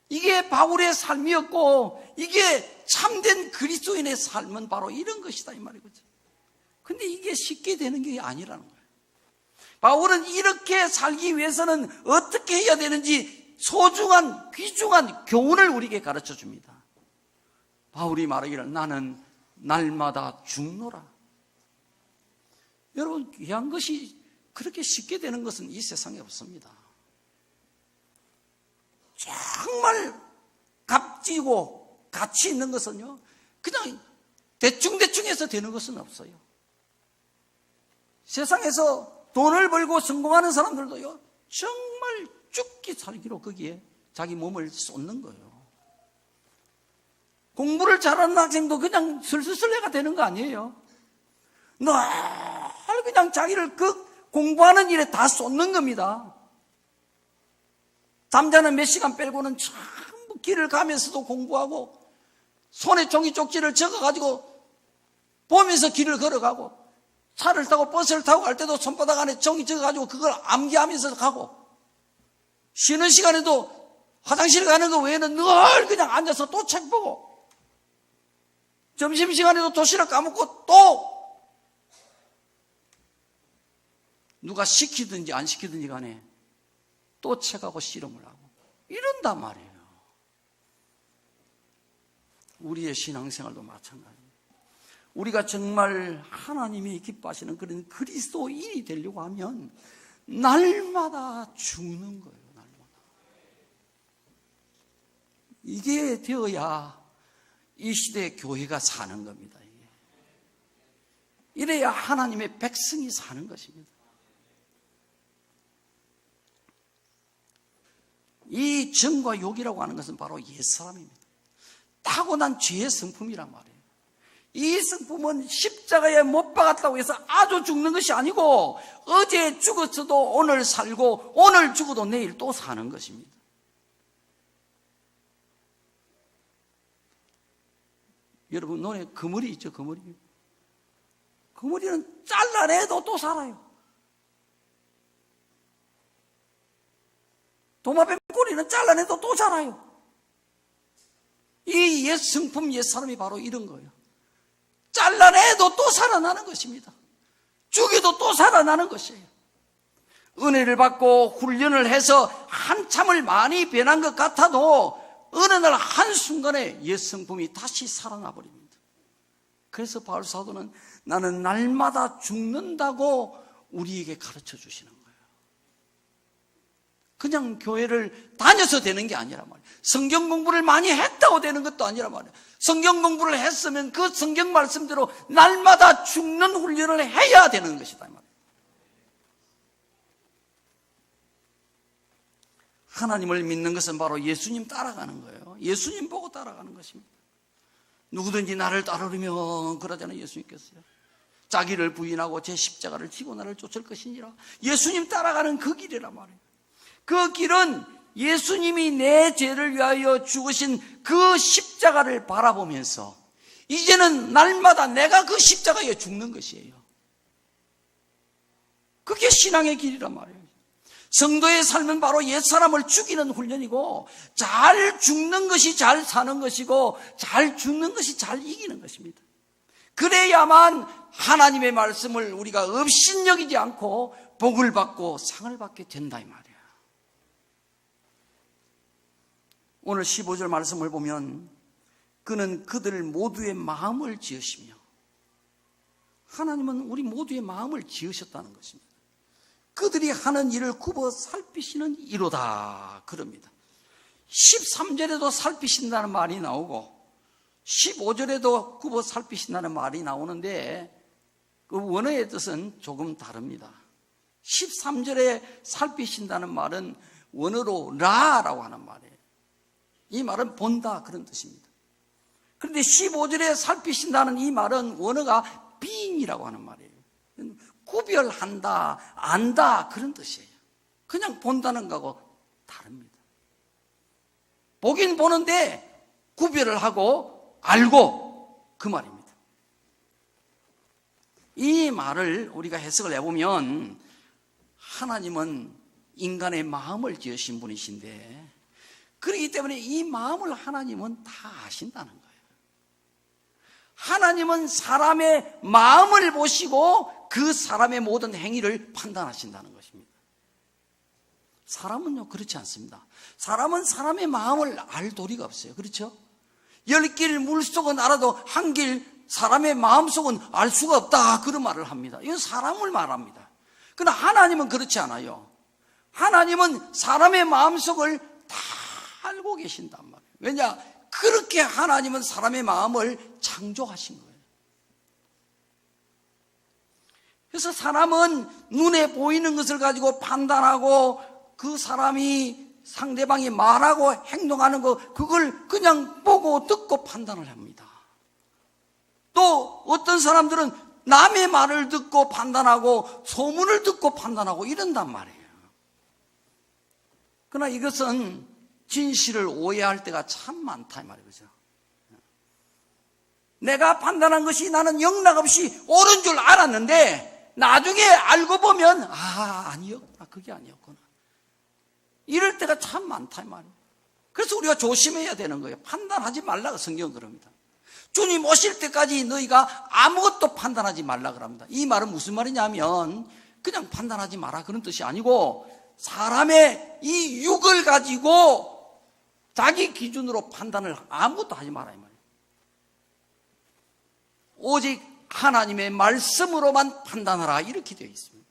이게 바울의 삶이었고 이게 참된 그리스도인의 삶은 바로 이런 것이다 이 말이거든요. 근데 이게 쉽게 되는 게 아니라는 거예요. 바울은 이렇게 살기 위해서는 어떻게 해야 되는지 소중한 귀중한 교훈을 우리에게 가르쳐 줍니다. 바울이 말하기를 나는 날마다 죽노라. 여러분 귀한 것이 그렇게 쉽게 되는 것은 이 세상에 없습니다. 정말 값지고 가치 있는 것은요 그냥 대충해서 되는 것은 없어요. 세상에서 돈을 벌고 성공하는 사람들도요 정말 죽기 살기로 거기에 자기 몸을 쏟는 거예요. 공부를 잘하는 학생도 그냥 슬슬슬레가 되는 거 아니에요. 늘 그냥 자기를 그 공부하는 일에 다 쏟는 겁니다. 잠자는 몇 시간 빼고는 전부 길을 가면서도 공부하고 손에 종이 쪽지를 적어가지고 보면서 길을 걸어가고 차를 타고 버스를 타고 갈 때도 손바닥 안에 종이 적어가지고 그걸 암기하면서 가고 쉬는 시간에도 화장실 가는 거 외에는 늘 그냥 앉아서 또 책 보고 점심시간에도 도시락 까먹고 또 누가 시키든지 안 시키든지 간에 또 책하고 씨름을 하고 이런단 말이에요. 우리의 신앙생활도 마찬가지입니다. 우리가 정말 하나님이 기뻐하시는 그런 그리스도인이 되려고 하면 날마다 죽는 거예요. 날마다. 이게 되어야 이 시대의 교회가 사는 겁니다. 이래야 하나님의 백성이 사는 것입니다. 이 정과 욕이라고 하는 것은 바로 옛사람입니다. 타고난 죄의 성품이란 말이에요. 이 성품은 십자가에 못 박았다고 해서 아주 죽는 것이 아니고 어제 죽었어도 오늘 살고 오늘 죽어도 내일 또 사는 것입니다. 여러분 눈에 거머리 있죠? 거머리. 거머리는 잘라내도 또 살아요. 도마뱀꼬리는 잘라내도 또 자라요. 이 옛 성품, 옛 사람이 바로 이런 거예요. 잘라내도 또 살아나는 것입니다. 죽여도 또 살아나는 것이에요. 은혜를 받고 훈련을 해서 한참을 많이 변한 것 같아도 어느 날 한순간에 옛 성품이 다시 살아나 버립니다. 그래서 바울 사도는 나는 날마다 죽는다고 우리에게 가르쳐 주시는 거예요. 그냥 교회를 다녀서 되는 게 아니란 말이에요. 성경 공부를 많이 했다고 되는 것도 아니란 말이에요. 성경 공부를 했으면 그 성경 말씀대로 날마다 죽는 훈련을 해야 되는 것이다. 하나님을 믿는 것은 바로 예수님 따라가는 거예요. 예수님 보고 따라가는 것입니다. 누구든지 나를 따르려면 그러잖아요. 예수님께서요. 자기를 부인하고 제 십자가를 지고 나를 쫓을 것이니라. 예수님 따라가는 그 길이란 말이에요. 그 길은 예수님이 내 죄를 위하여 죽으신 그 십자가를 바라보면서 이제는 날마다 내가 그 십자가에 죽는 것이에요. 그게 신앙의 길이란 말이에요. 성도의 삶은 바로 옛사람을 죽이는 훈련이고 잘 죽는 것이 잘 사는 것이고 잘 죽는 것이 잘 이기는 것입니다. 그래야만 하나님의 말씀을 우리가 업신여기지 않고 복을 받고 상을 받게 된다 이 말이에요. 오늘 15절 말씀을 보면 그는 그들 모두의 마음을 지으시며 하나님은 우리 모두의 마음을 지으셨다는 것입니다. 그들이 하는 일을 굽어 살피시는 이로다 그럽니다. 13절에도 살피신다는 말이 나오고 15절에도 굽어 살피신다는 말이 나오는데 그 원어의 뜻은 조금 다릅니다. 13절에 살피신다는 말은 원어로 라라고 하는 말이에요. 이 말은 본다 그런 뜻입니다. 그런데 15절에 살피신다는 이 말은 원어가 being이라고 하는 말이에요. 구별한다, 안다 그런 뜻이에요. 그냥 본다는 거하고 다릅니다. 보긴 보는데 구별을 하고 알고 그 말입니다. 이 말을 우리가 해석을 해보면 하나님은 인간의 마음을 지으신 분이신데 그렇기 때문에 이 마음을 하나님은 다 아신다는 거예요. 하나님은 사람의 마음을 보시고 그 사람의 모든 행위를 판단하신다는 것입니다. 사람은요 그렇지 않습니다. 사람은 사람의 마음을 알 도리가 없어요. 그렇죠? 10길 물속은 알아도 한 길 사람의 마음속은 알 수가 없다 그런 말을 합니다. 이건 사람을 말합니다. 그러나 하나님은 그렇지 않아요. 하나님은 사람의 마음속을 다 알고 계신단 말이에요. 왜냐? 그렇게 하나님은 사람의 마음을 창조하신 거예요. 그래서 사람은 눈에 보이는 것을 가지고 판단하고 그 사람이 상대방이 말하고 행동하는 거 그걸 그냥 보고 듣고 판단을 합니다. 또 어떤 사람들은 남의 말을 듣고 판단하고 소문을 듣고 판단하고 이런단 말이에요. 그러나 이것은 진실을 오해할 때가 참 많다 이 말이죠. 내가 판단한 것이 나는 영락없이 옳은 줄 알았는데 나중에 알고 보면 아니었구나 그게 아니었구나 이럴 때가 참 많다 이 말이에요. 그래서 우리가 조심해야 되는 거예요. 판단하지 말라고 성경은 그럽니다. 주님 오실 때까지 너희가 아무것도 판단하지 말라 그럽니다. 이 말은 무슨 말이냐면 그냥 판단하지 마라 그런 뜻이 아니고 사람의 이 육을 가지고 자기 기준으로 판단을 아무것도 하지 마라 이 말이에요. 오직 하나님의 말씀으로만 판단하라 이렇게 되어 있습니다.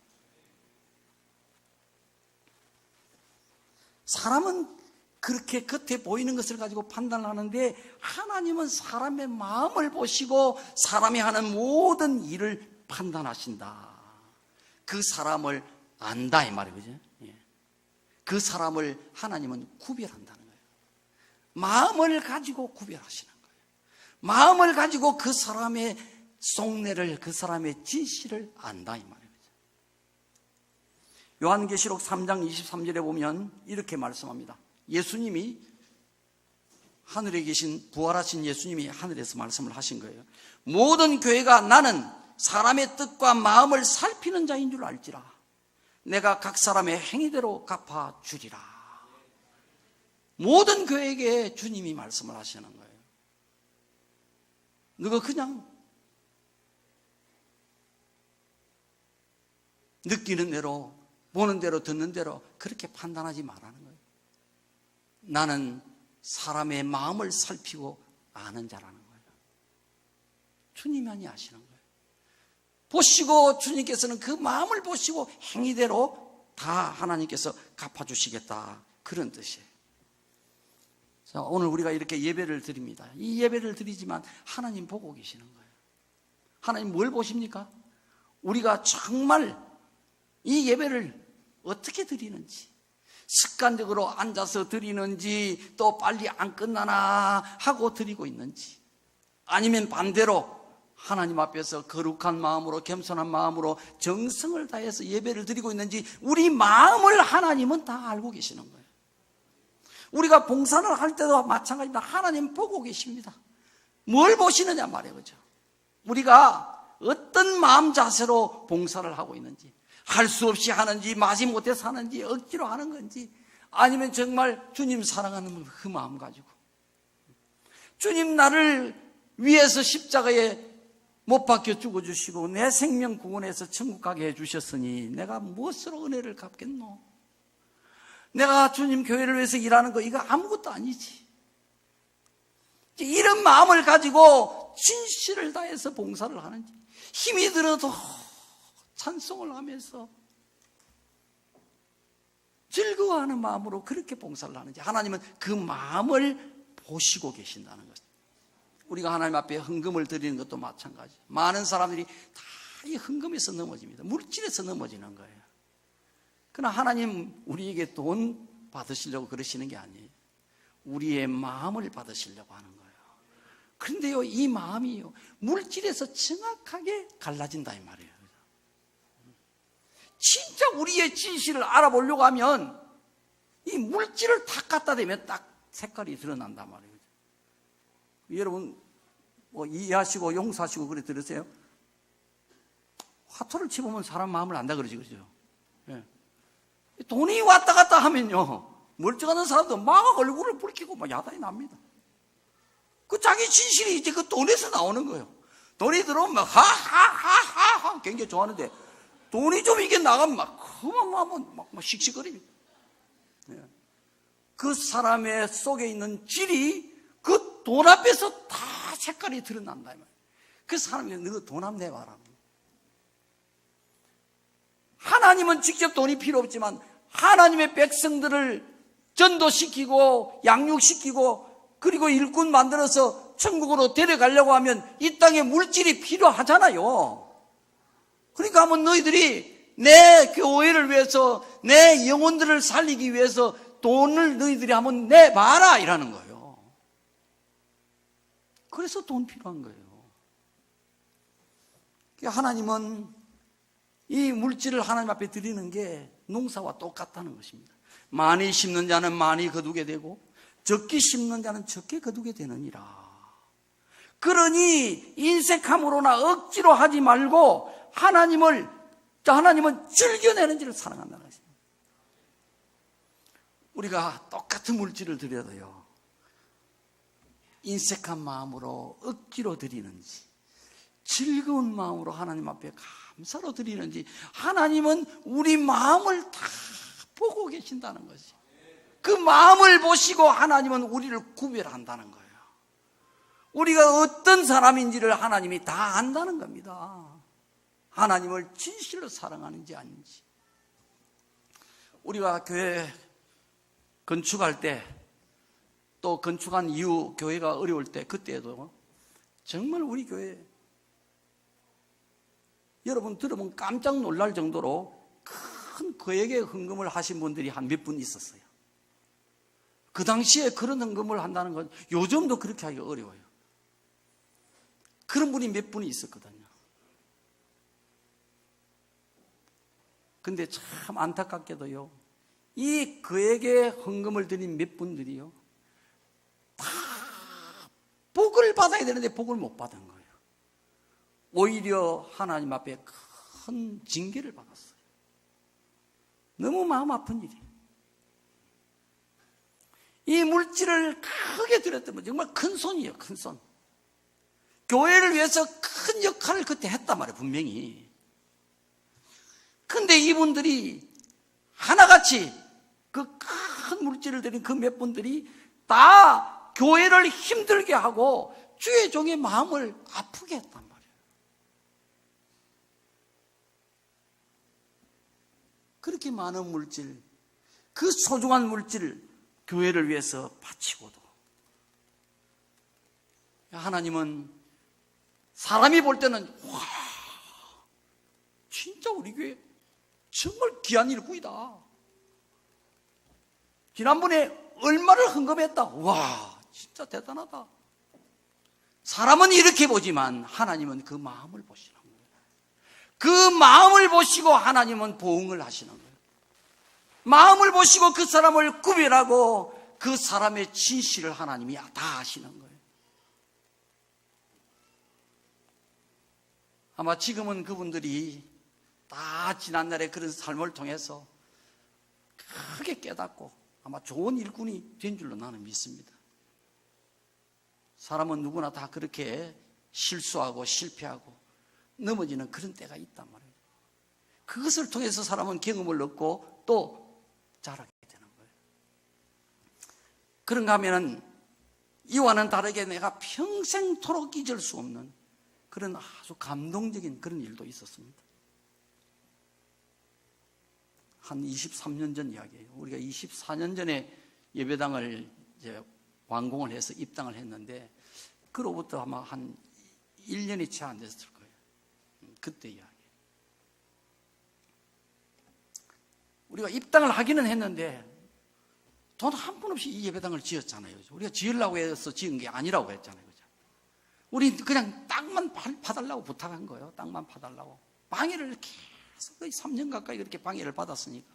사람은 그렇게 겉에 보이는 것을 가지고 판단하는데 하나님은 사람의 마음을 보시고 사람이 하는 모든 일을 판단하신다. 그 사람을 안다 이 말이에요. 그죠? 그 사람을 하나님은 구별한다는 거예요. 마음을 가지고 구별하시는 거예요. 마음을 가지고 그 사람의 속내를, 그 사람의 진실을 안다 이 말이에요. 요한계시록 3장 23절에 보면 이렇게 말씀합니다. 예수님이, 하늘에 계신 부활하신 예수님이 하늘에서 말씀을 하신 거예요. 모든 교회가 나는 사람의 뜻과 마음을 살피는 자인 줄 알지라. 내가 각 사람의 행위대로 갚아주리라. 모든 교회에게 주님이 말씀을 하시는 거예요. 너가 그냥 느끼는 대로, 보는 대로, 듣는 대로 그렇게 판단하지 말라는 거예요. 나는 사람의 마음을 살피고 아는 자라는 거예요. 주님만이 아시는 거예요. 보시고 주님께서는 그 마음을 보시고 행위대로 다 하나님께서 갚아주시겠다, 그런 뜻이에요. 자, 오늘 우리가 이렇게 예배를 드립니다. 이 예배를 드리지만 하나님 보고 계시는 거예요. 하나님 뭘 보십니까? 우리가 정말 이 예배를 어떻게 드리는지, 습관적으로 앉아서 드리는지, 또 빨리 안 끝나나 하고 드리고 있는지, 아니면 반대로 하나님 앞에서 거룩한 마음으로, 겸손한 마음으로 정성을 다해서 예배를 드리고 있는지, 우리 마음을 하나님은 다 알고 계시는 거예요. 우리가 봉사를 할 때도 마찬가지입니다. 하나님 보고 계십니다. 뭘 보시느냐 말이에요. 그죠? 우리가 어떤 마음 자세로 봉사를 하고 있는지, 할 수 없이 하는지, 마지못해서 하는지, 억지로 하는 건지, 아니면 정말 주님 사랑하는 그 마음 가지고, 주님 나를 위해서 십자가에 못 박혀 죽어주시고 내 생명 구원해서 천국 가게 해주셨으니 내가 무엇으로 은혜를 갚겠노? 내가 주님 교회를 위해서 일하는 거 이거 아무것도 아니지. 이런 마음을 가지고 진실을 다해서 봉사를 하는지, 힘이 들어도 찬송을 하면서 즐거워하는 마음으로 그렇게 봉사를 하는지, 하나님은 그 마음을 보시고 계신다는 것. 우리가 하나님 앞에 헌금을 드리는 것도 마찬가지. 많은 사람들이 다 이 헌금에서 넘어집니다. 물질에서 넘어지는 거예요. 그러나 하나님 우리에게 돈 받으시려고 그러시는 게 아니에요. 우리의 마음을 받으시려고 하는 거예요. 그런데요, 이 마음이요, 물질에서 정확하게 갈라진다 이 말이에요. 진짜 우리의 진실을 알아보려고 하면 이 물질을 다 갖다 대면 딱 색깔이 드러난단 말이에요. 여러분 뭐 이해하시고 용서하시고 그래 들으세요? 화투를 치보면 사람 마음을 안다 그러지, 그죠? 예. 돈이 왔다 갔다 하면요, 멀쩡한 사람도 막 얼굴을 붉히고 막 야단이 납니다. 그 자기 진실이 이제 그 돈에서 나오는 거예요. 돈이 들어오면 막 하하하하하 굉장히 좋아하는데, 돈이 좀 이게 나가면 막 씩씩거립니다. 예. 그 사람의 속에 있는 질이 그 돈 앞에서 다 색깔이 드러난다. 그 사람이 너 돈 한번 내봐라. 하나님은 직접 돈이 필요 없지만 하나님의 백성들을 전도시키고 양육시키고 그리고 일꾼 만들어서 천국으로 데려가려고 하면 이 땅에 물질이 필요하잖아요. 그러니까 한번 너희들이 내 교회를 위해서, 내 영혼들을 살리기 위해서 돈을 너희들이 한번 내봐라 이라는 거예요. 그래서 돈 필요한 거예요. 하나님은 이 물질을 하나님 앞에 드리는 게 농사와 똑같다는 것입니다. 많이 심는 자는 많이 거두게 되고 적게 심는 자는 적게 거두게 되느니라. 그러니 인색함으로나 억지로 하지 말고 하나님은 즐겨내는 지를 사랑한다는 것입니다. 우리가 똑같은 물질을 드려도요, 인색한 마음으로 억지로 드리는지 즐거운 마음으로 하나님 앞에 감사로 드리는지, 하나님은 우리 마음을 다 보고 계신다는 것이, 그 마음을 보시고 하나님은 우리를 구별한다는 거예요. 우리가 어떤 사람인지를 하나님이 다 안다는 겁니다. 하나님을 진실로 사랑하는지 아닌지. 우리가 교회 건축할 때 또 건축한 이후 교회가 어려울 때, 그때에도 정말 우리 교회 여러분 들으면 깜짝 놀랄 정도로 큰 거액의 헌금을 하신 분들이 한 몇 분 있었어요. 그 당시에 그런 헌금을 한다는 건 요즘도 그렇게 하기가 어려워요. 그런 분이 몇 분이 있었거든요. 근데 참 안타깝게도요, 이 거액의 헌금을 드린 몇 분들이요, 다 복을 받아야 되는데 복을 못 받은 거예요. 오히려 하나님 앞에 큰 징계를 받았어요. 너무 마음 아픈 일이에요. 이 물질을 크게 드렸다면 정말 큰 손이에요, 큰 손. 교회를 위해서 큰 역할을 그때 했단 말이에요, 분명히. 근데 이분들이 하나같이 그 큰 물질을 드린 그 몇 분들이 다 교회를 힘들게 하고 주의 종의 마음을 아프게 했단 말이에요. 그렇게 많은 물질, 그 소중한 물질을 교회를 위해서 바치고도 하나님은 사람이 볼 때는 와, 진짜 우리 교회 정말 귀한 일꾼이다. 지난번에 얼마를 헌금했다. 와, 진짜 대단하다. 사람은 이렇게 보지만 하나님은 그 마음을 보시는 거예요. 그 마음을 보시고 하나님은 보응을 하시는 거예요. 마음을 보시고 그 사람을 구별하고 그 사람의 진실을 하나님이 다 아시는 거예요. 아마 지금은 그분들이 다 지난날의 그런 삶을 통해서 크게 깨닫고 아마 좋은 일꾼이 된 줄로 나는 믿습니다. 사람은 누구나 다 그렇게 실수하고 실패하고 넘어지는 그런 때가 있단 말이에요. 그것을 통해서 사람은 경험을 얻고 또 자라게 되는 거예요. 그런가 하면은 이와는 다르게 내가 평생토록 잊을 수 없는 그런 아주 감동적인 그런 일도 있었습니다. 한 23년 전 이야기예요. 우리가 24년 전에 예배당을 이제 완공을 해서 입당을 했는데 그로부터 아마 한 1년이 채 안 됐을 거예요. 그때 이야기. 우리가 입당을 하기는 했는데 돈 한 푼 없이 이 예배당을 지었잖아요. 우리가 지으려고 해서 지은 게 아니라고 했잖아요. 우리 그냥 땅만 파달라고 부탁한 거예요. 땅만 파달라고. 방해를 계속 거의 3년 가까이 그렇게 방해를 받았으니까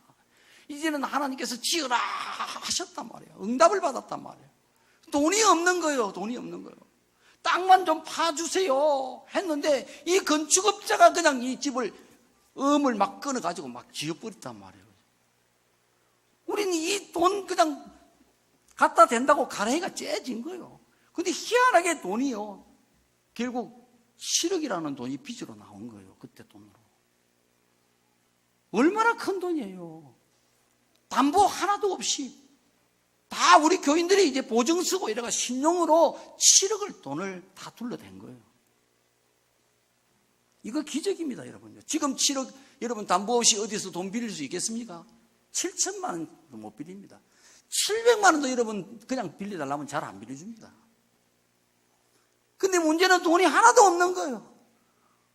이제는 하나님께서 지으라 하셨단 말이에요. 응답을 받았단 말이에요. 돈이 없는 거예요. 돈이 없는 거예요. 땅만 좀 파주세요 했는데 이 건축업자가 그냥 이 집을 음을 막 끊어가지고 막 지어버렸단 말이에요. 우리는 이 돈 그냥 갖다 댄다고 가라이가 째진 거예요. 근데 희한하게 돈이요, 결국 7억이라는 돈이 빚으로 나온 거예요. 그때 돈으로. 얼마나 큰 돈이에요. 담보 하나도 없이 다 우리 교인들이 이제 보증 쓰고 이래가 신용으로 7억을 돈을 다 둘러댄 거예요. 이거 기적입니다, 여러분요. 지금 7억 여러분 담보 없이 어디서 돈 빌릴 수 있겠습니까? 7천만 원도 못 빌립니다. 700만 원도 여러분 그냥 빌려달라면 잘 안 빌려줍니다. 근데 문제는 돈이 하나도 없는 거예요.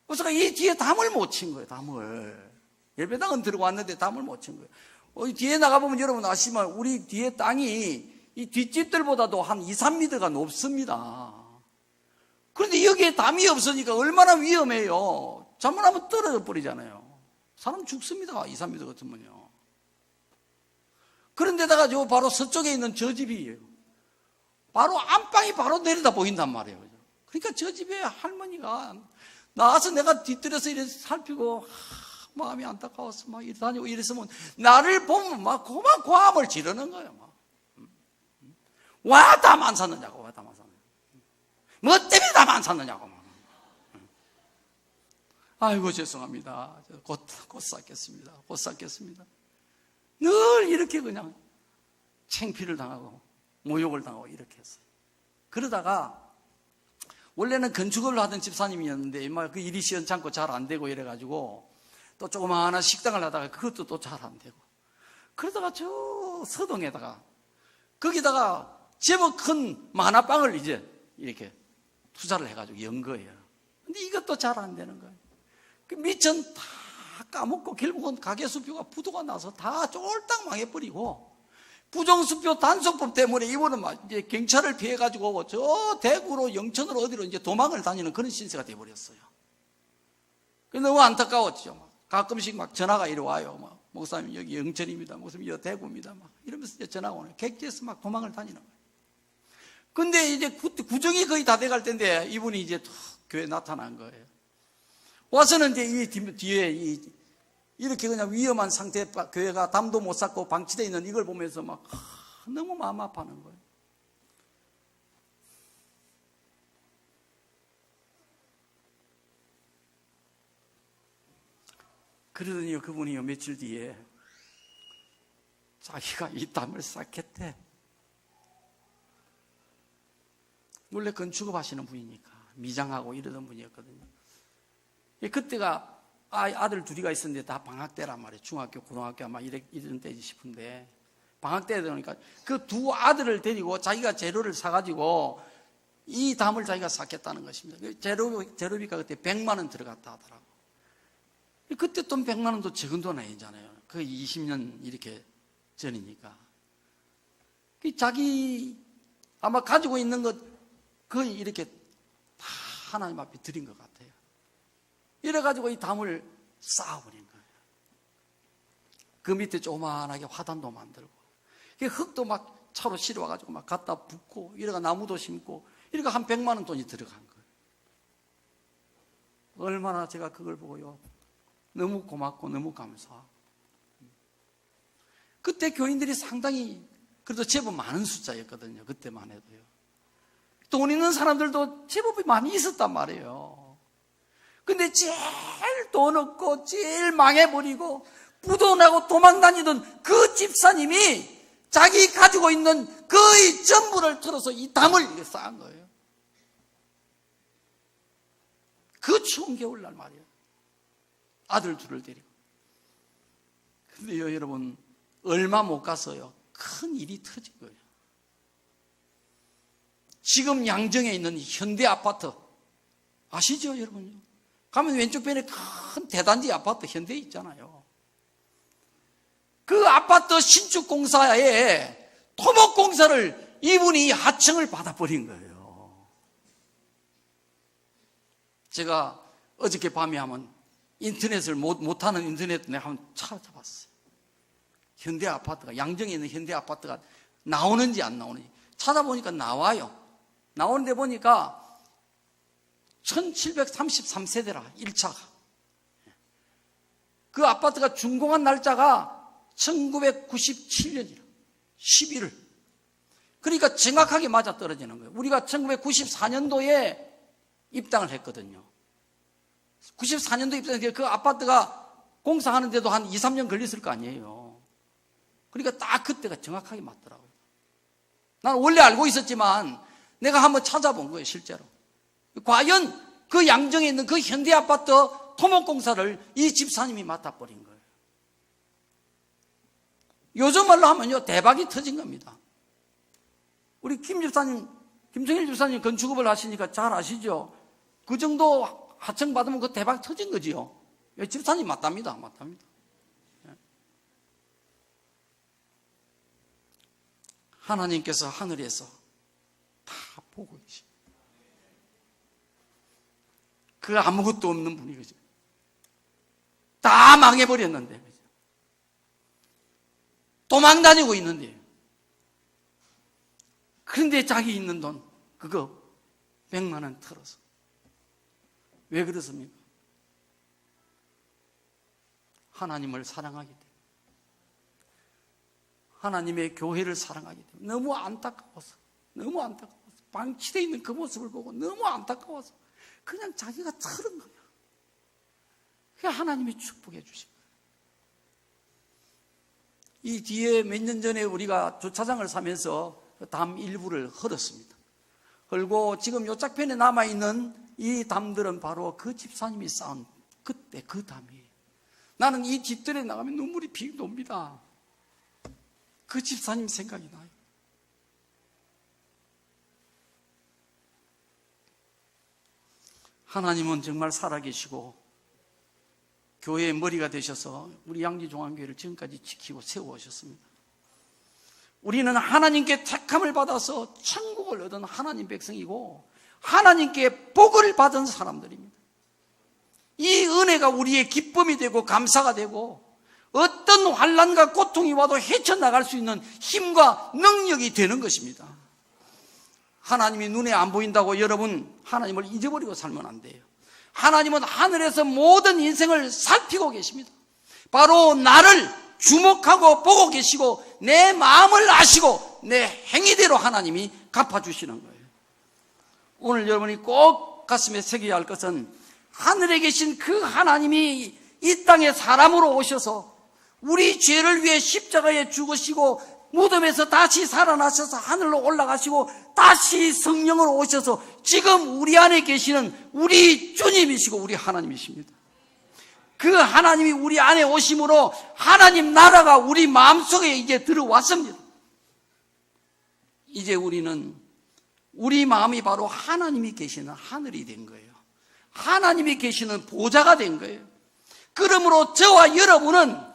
그래서 이 뒤에 담을 못 친 거예요. 담을. 예배당은 들어왔는데 담을 못 친 거예요. 뒤에 나가보면 여러분 아시지만 우리 뒤에 땅이 이 뒷집들보다도 한 2, 3m가 높습니다. 그런데 여기에 담이 없으니까 얼마나 위험해요. 잘못하면 떨어져 버리잖아요. 사람 죽습니다. 2, 3m 같으면요. 그런데다가 저 바로 서쪽에 있는 저 집이에요. 바로 안방이 바로 내려다 보인단 말이에요. 그러니까 저 집에 할머니가 나와서 내가 뒤뜰에서 이렇게 살피고 마음이 안타까워서 막 이렇게 다니고 이랬으면 나를 보면 막 고만 고함을 지르는 거예요. 막. 와, 담 안 샀느냐고, 와, 담 안 샀느냐고. 뭐 때문에 담 안 샀느냐고. 아이고, 죄송합니다. 곧 샀겠습니다. 곧 샀겠습니다. 늘 이렇게 그냥 창피를 당하고 모욕을 당하고 이렇게 했어요. 그러다가 원래는 건축을 하던 집사님이었는데 그 일이 시원찮고 잘 안 되고 이래가지고 또 조그마한 식당을 하다가 그것도 또 잘 안 되고 그러다가 저 서동에다가 거기다가 제법 큰 만화방을 이제 이렇게 투자를 해가지고 연 거예요. 근데 이것도 잘 안 되는 거예요. 그 미천 다 까먹고 결국은 가계수표가 부도가 나서 다 쫄딱 망해버리고, 부정수표 단속법 때문에 이번은 막 이제 경찰을 피해가지고 저 대구로 영천으로 어디로 이제 도망을 다니는 그런 신세가 돼버렸어요. 너무 안타까웠죠. 가끔씩 막 전화가 이리 와요. 막 목사님 여기 영천입니다. 목사님 여기 대구입니다. 막 이러면서 이제 전화가 오네. 객지에서 막 도망을 다니는 거예요. 근데 이제 구정이 거의 다 돼갈 텐데 이분이 이제 툭 교회에 나타난 거예요. 와서는 이제 이 뒤에 이렇게 그냥 위험한 상태, 교회가 담도 못 쌓고 방치되어 있는 이걸 보면서 막 너무 마음 아파하는 거예요. 그러더니 그분이요, 며칠 뒤에 자기가 이 담을 쌓겠대. 원래 건축업하시는 분이니까 미장하고 이러던 분이었거든요. 그때가 아들 둘이가 있었는데 다 방학 때란 말이에요. 중학교, 고등학교 아마 이런 때지 싶은데, 방학 때 되니까 그 두 아들을 데리고 자기가 재료를 사가지고 이 담을 자기가 쌓겠다는 것입니다. 재료비가 그때 100만 원 들어갔다 하더라고. 그때 돈 100만 원도 적은 돈 아니잖아요. 그 20년 이렇게 전이니까. 자기 아마 가지고 있는 것 거의 이렇게 다 하나님 앞에 드린 것 같아요. 이래가지고 이 담을 쌓아버린 거예요. 그 밑에 조그만하게 화단도 만들고, 흙도 막 차로 실어와가지고 막 갖다 붓고, 이래가 나무도 심고, 이래가 한 100만 원 돈이 들어간 거예요. 얼마나 제가 그걸 보고요, 너무 고맙고 너무 감사하고. 그때 교인들이 상당히 그래도 제법 많은 숫자였거든요. 그때만 해도요. 돈 있는 사람들도 제법 많이 있었단 말이에요. 근데 제일 돈 없고 제일 망해버리고 부도나고 도망다니던 그 집사님이 자기 가지고 있는 거의 전부를 털어서 이 담을 이렇게 쌓은 거예요. 그 추운 겨울날 말이에요. 아들 둘을 데리고. 근데요, 여러분, 얼마 못 가서요, 큰 일이 터진 거예요. 지금 양정에 있는 현대 아파트 아시죠, 여러분요? 가면 왼쪽 편에 큰 대단지 아파트 현대에 있잖아요. 그 아파트 신축 공사에 토목 공사를 이분이 하청을 받아버린 거예요. 제가 어저께 밤에 한번 인터넷을 못하는 인터넷 내가 한번 찾아봤어요. 현대 아파트가, 양정에 있는 현대 아파트가 나오는지 안 나오는지 찾아보니까 나와요. 나오는데 보니까 1733세대라 1차가. 그 아파트가 준공한 날짜가 1997년이라 11월. 그러니까 정확하게 맞아떨어지는 거예요. 우리가 1994년도에 입당을 했거든요. 94년도 입당했는데 그 아파트가 공사하는데도 한 2, 3년 걸렸을 거 아니에요. 그러니까 딱 그때가 정확하게 맞더라고요. 나는 원래 알고 있었지만 내가 한번 찾아본 거예요, 실제로. 과연 그 양정에 있는 그 현대아파트 토목공사를 이 집사님이 맡아버린 거예요. 요즘 말로 하면요, 대박이 터진 겁니다. 우리 김 집사님, 김성일 집사님 건축업을 하시니까 잘 아시죠? 그 정도 하청 받으면 그 대박 터진 거지요. 집사님 맞답니다. 하나님께서 하늘에서 다 보고 계십니다. 그 아무것도 없는 분이 그죠? 다 망해버렸는데, 그죠? 도망다니고 있는데, 그런데 자기 있는 돈 그거 100만 원 털어서. 왜 그렇습니까? 하나님을 사랑하기 때문에, 하나님의 교회를 사랑하기 때문에, 너무 안타까워서 방치되어 있는 그 모습을 보고 너무 안타까워서 그냥 자기가 털은 거예요. 그게 하나님이 축복해 주신 거예요. 이 뒤에 몇 년 전에 우리가 주차장을 사면서 담 일부를 헐었습니다. 그리고 지금 요 짝편에 남아있는 이 담들은 바로 그 집사님이 쌓은 그때 그 담이에요. 나는 이 집들에 나가면 눈물이 픽 돕니다. 그 집사님 생각이 나요. 하나님은 정말 살아계시고 교회의 머리가 되셔서 우리 양지종안교회를 지금까지 지키고 세워오셨습니다. 우리는 하나님께 택함을 받아서 천국을 얻은 하나님 백성이고 하나님께 복을 받은 사람들입니다. 이 은혜가 우리의 기쁨이 되고 감사가 되고 어떤 환난과 고통이 와도 헤쳐나갈 수 있는 힘과 능력이 되는 것입니다. 하나님이 눈에 안 보인다고 여러분 하나님을 잊어버리고 살면 안 돼요. 하나님은 하늘에서 모든 인생을 살피고 계십니다. 바로 나를 주목하고 보고 계시고 내 마음을 아시고 내 행위대로 하나님이 갚아주시는 거예요. 오늘 여러분이 꼭 가슴에 새겨야 할 것은 하늘에 계신 그 하나님이 이 땅에 사람으로 오셔서 우리 죄를 위해 십자가에 죽으시고 무덤에서 다시 살아나셔서 하늘로 올라가시고 다시 성령으로 오셔서 지금 우리 안에 계시는 우리 주님이시고 우리 하나님이십니다. 그 하나님이 우리 안에 오심으로 하나님 나라가 우리 마음속에 이제 들어왔습니다. 이제 우리는 우리 마음이 바로 하나님이 계시는 하늘이 된 거예요. 하나님이 계시는 보좌가 된 거예요. 그러므로 저와 여러분은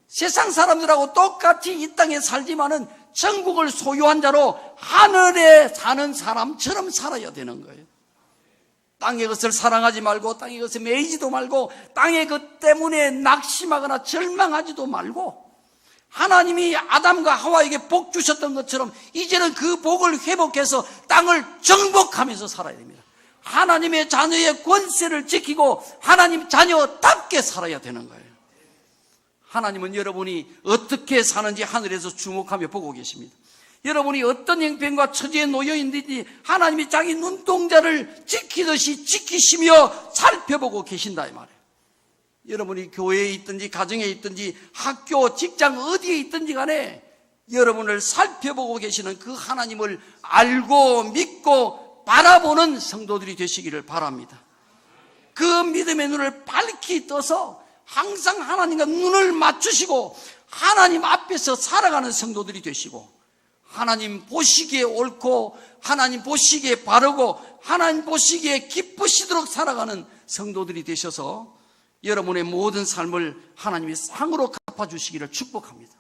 세상 사람들하고 똑같이 이 땅에 살지만은 천국을 소유한 자로 하늘에 사는 사람처럼 살아야 되는 거예요. 땅의 것을 사랑하지 말고 땅의 것에 매이지도 말고 땅의 것 때문에 낙심하거나 절망하지도 말고 하나님이 아담과 하와에게 복 주셨던 것처럼 이제는 그 복을 회복해서 땅을 정복하면서 살아야 됩니다. 하나님의 자녀의 권세를 지키고 하나님 자녀답게 살아야 되는 거예요. 하나님은 여러분이 어떻게 사는지 하늘에서 주목하며 보고 계십니다. 여러분이 어떤 형편과 처지에 놓여 있는지 하나님이 자기 눈동자를 지키듯이 지키시며 살펴보고 계신다 이 말이에요. 여러분이 교회에 있든지 가정에 있든지 학교, 직장 어디에 있든지 간에 여러분을 살펴보고 계시는 그 하나님을 알고 믿고 바라보는 성도들이 되시기를 바랍니다. 그 믿음의 눈을 밝히 떠서 항상 하나님과 눈을 맞추시고 하나님 앞에서 살아가는 성도들이 되시고 하나님 보시기에 옳고 하나님 보시기에 바르고 하나님 보시기에 기쁘시도록 살아가는 성도들이 되셔서 여러분의 모든 삶을 하나님이 상으로 갚아주시기를 축복합니다.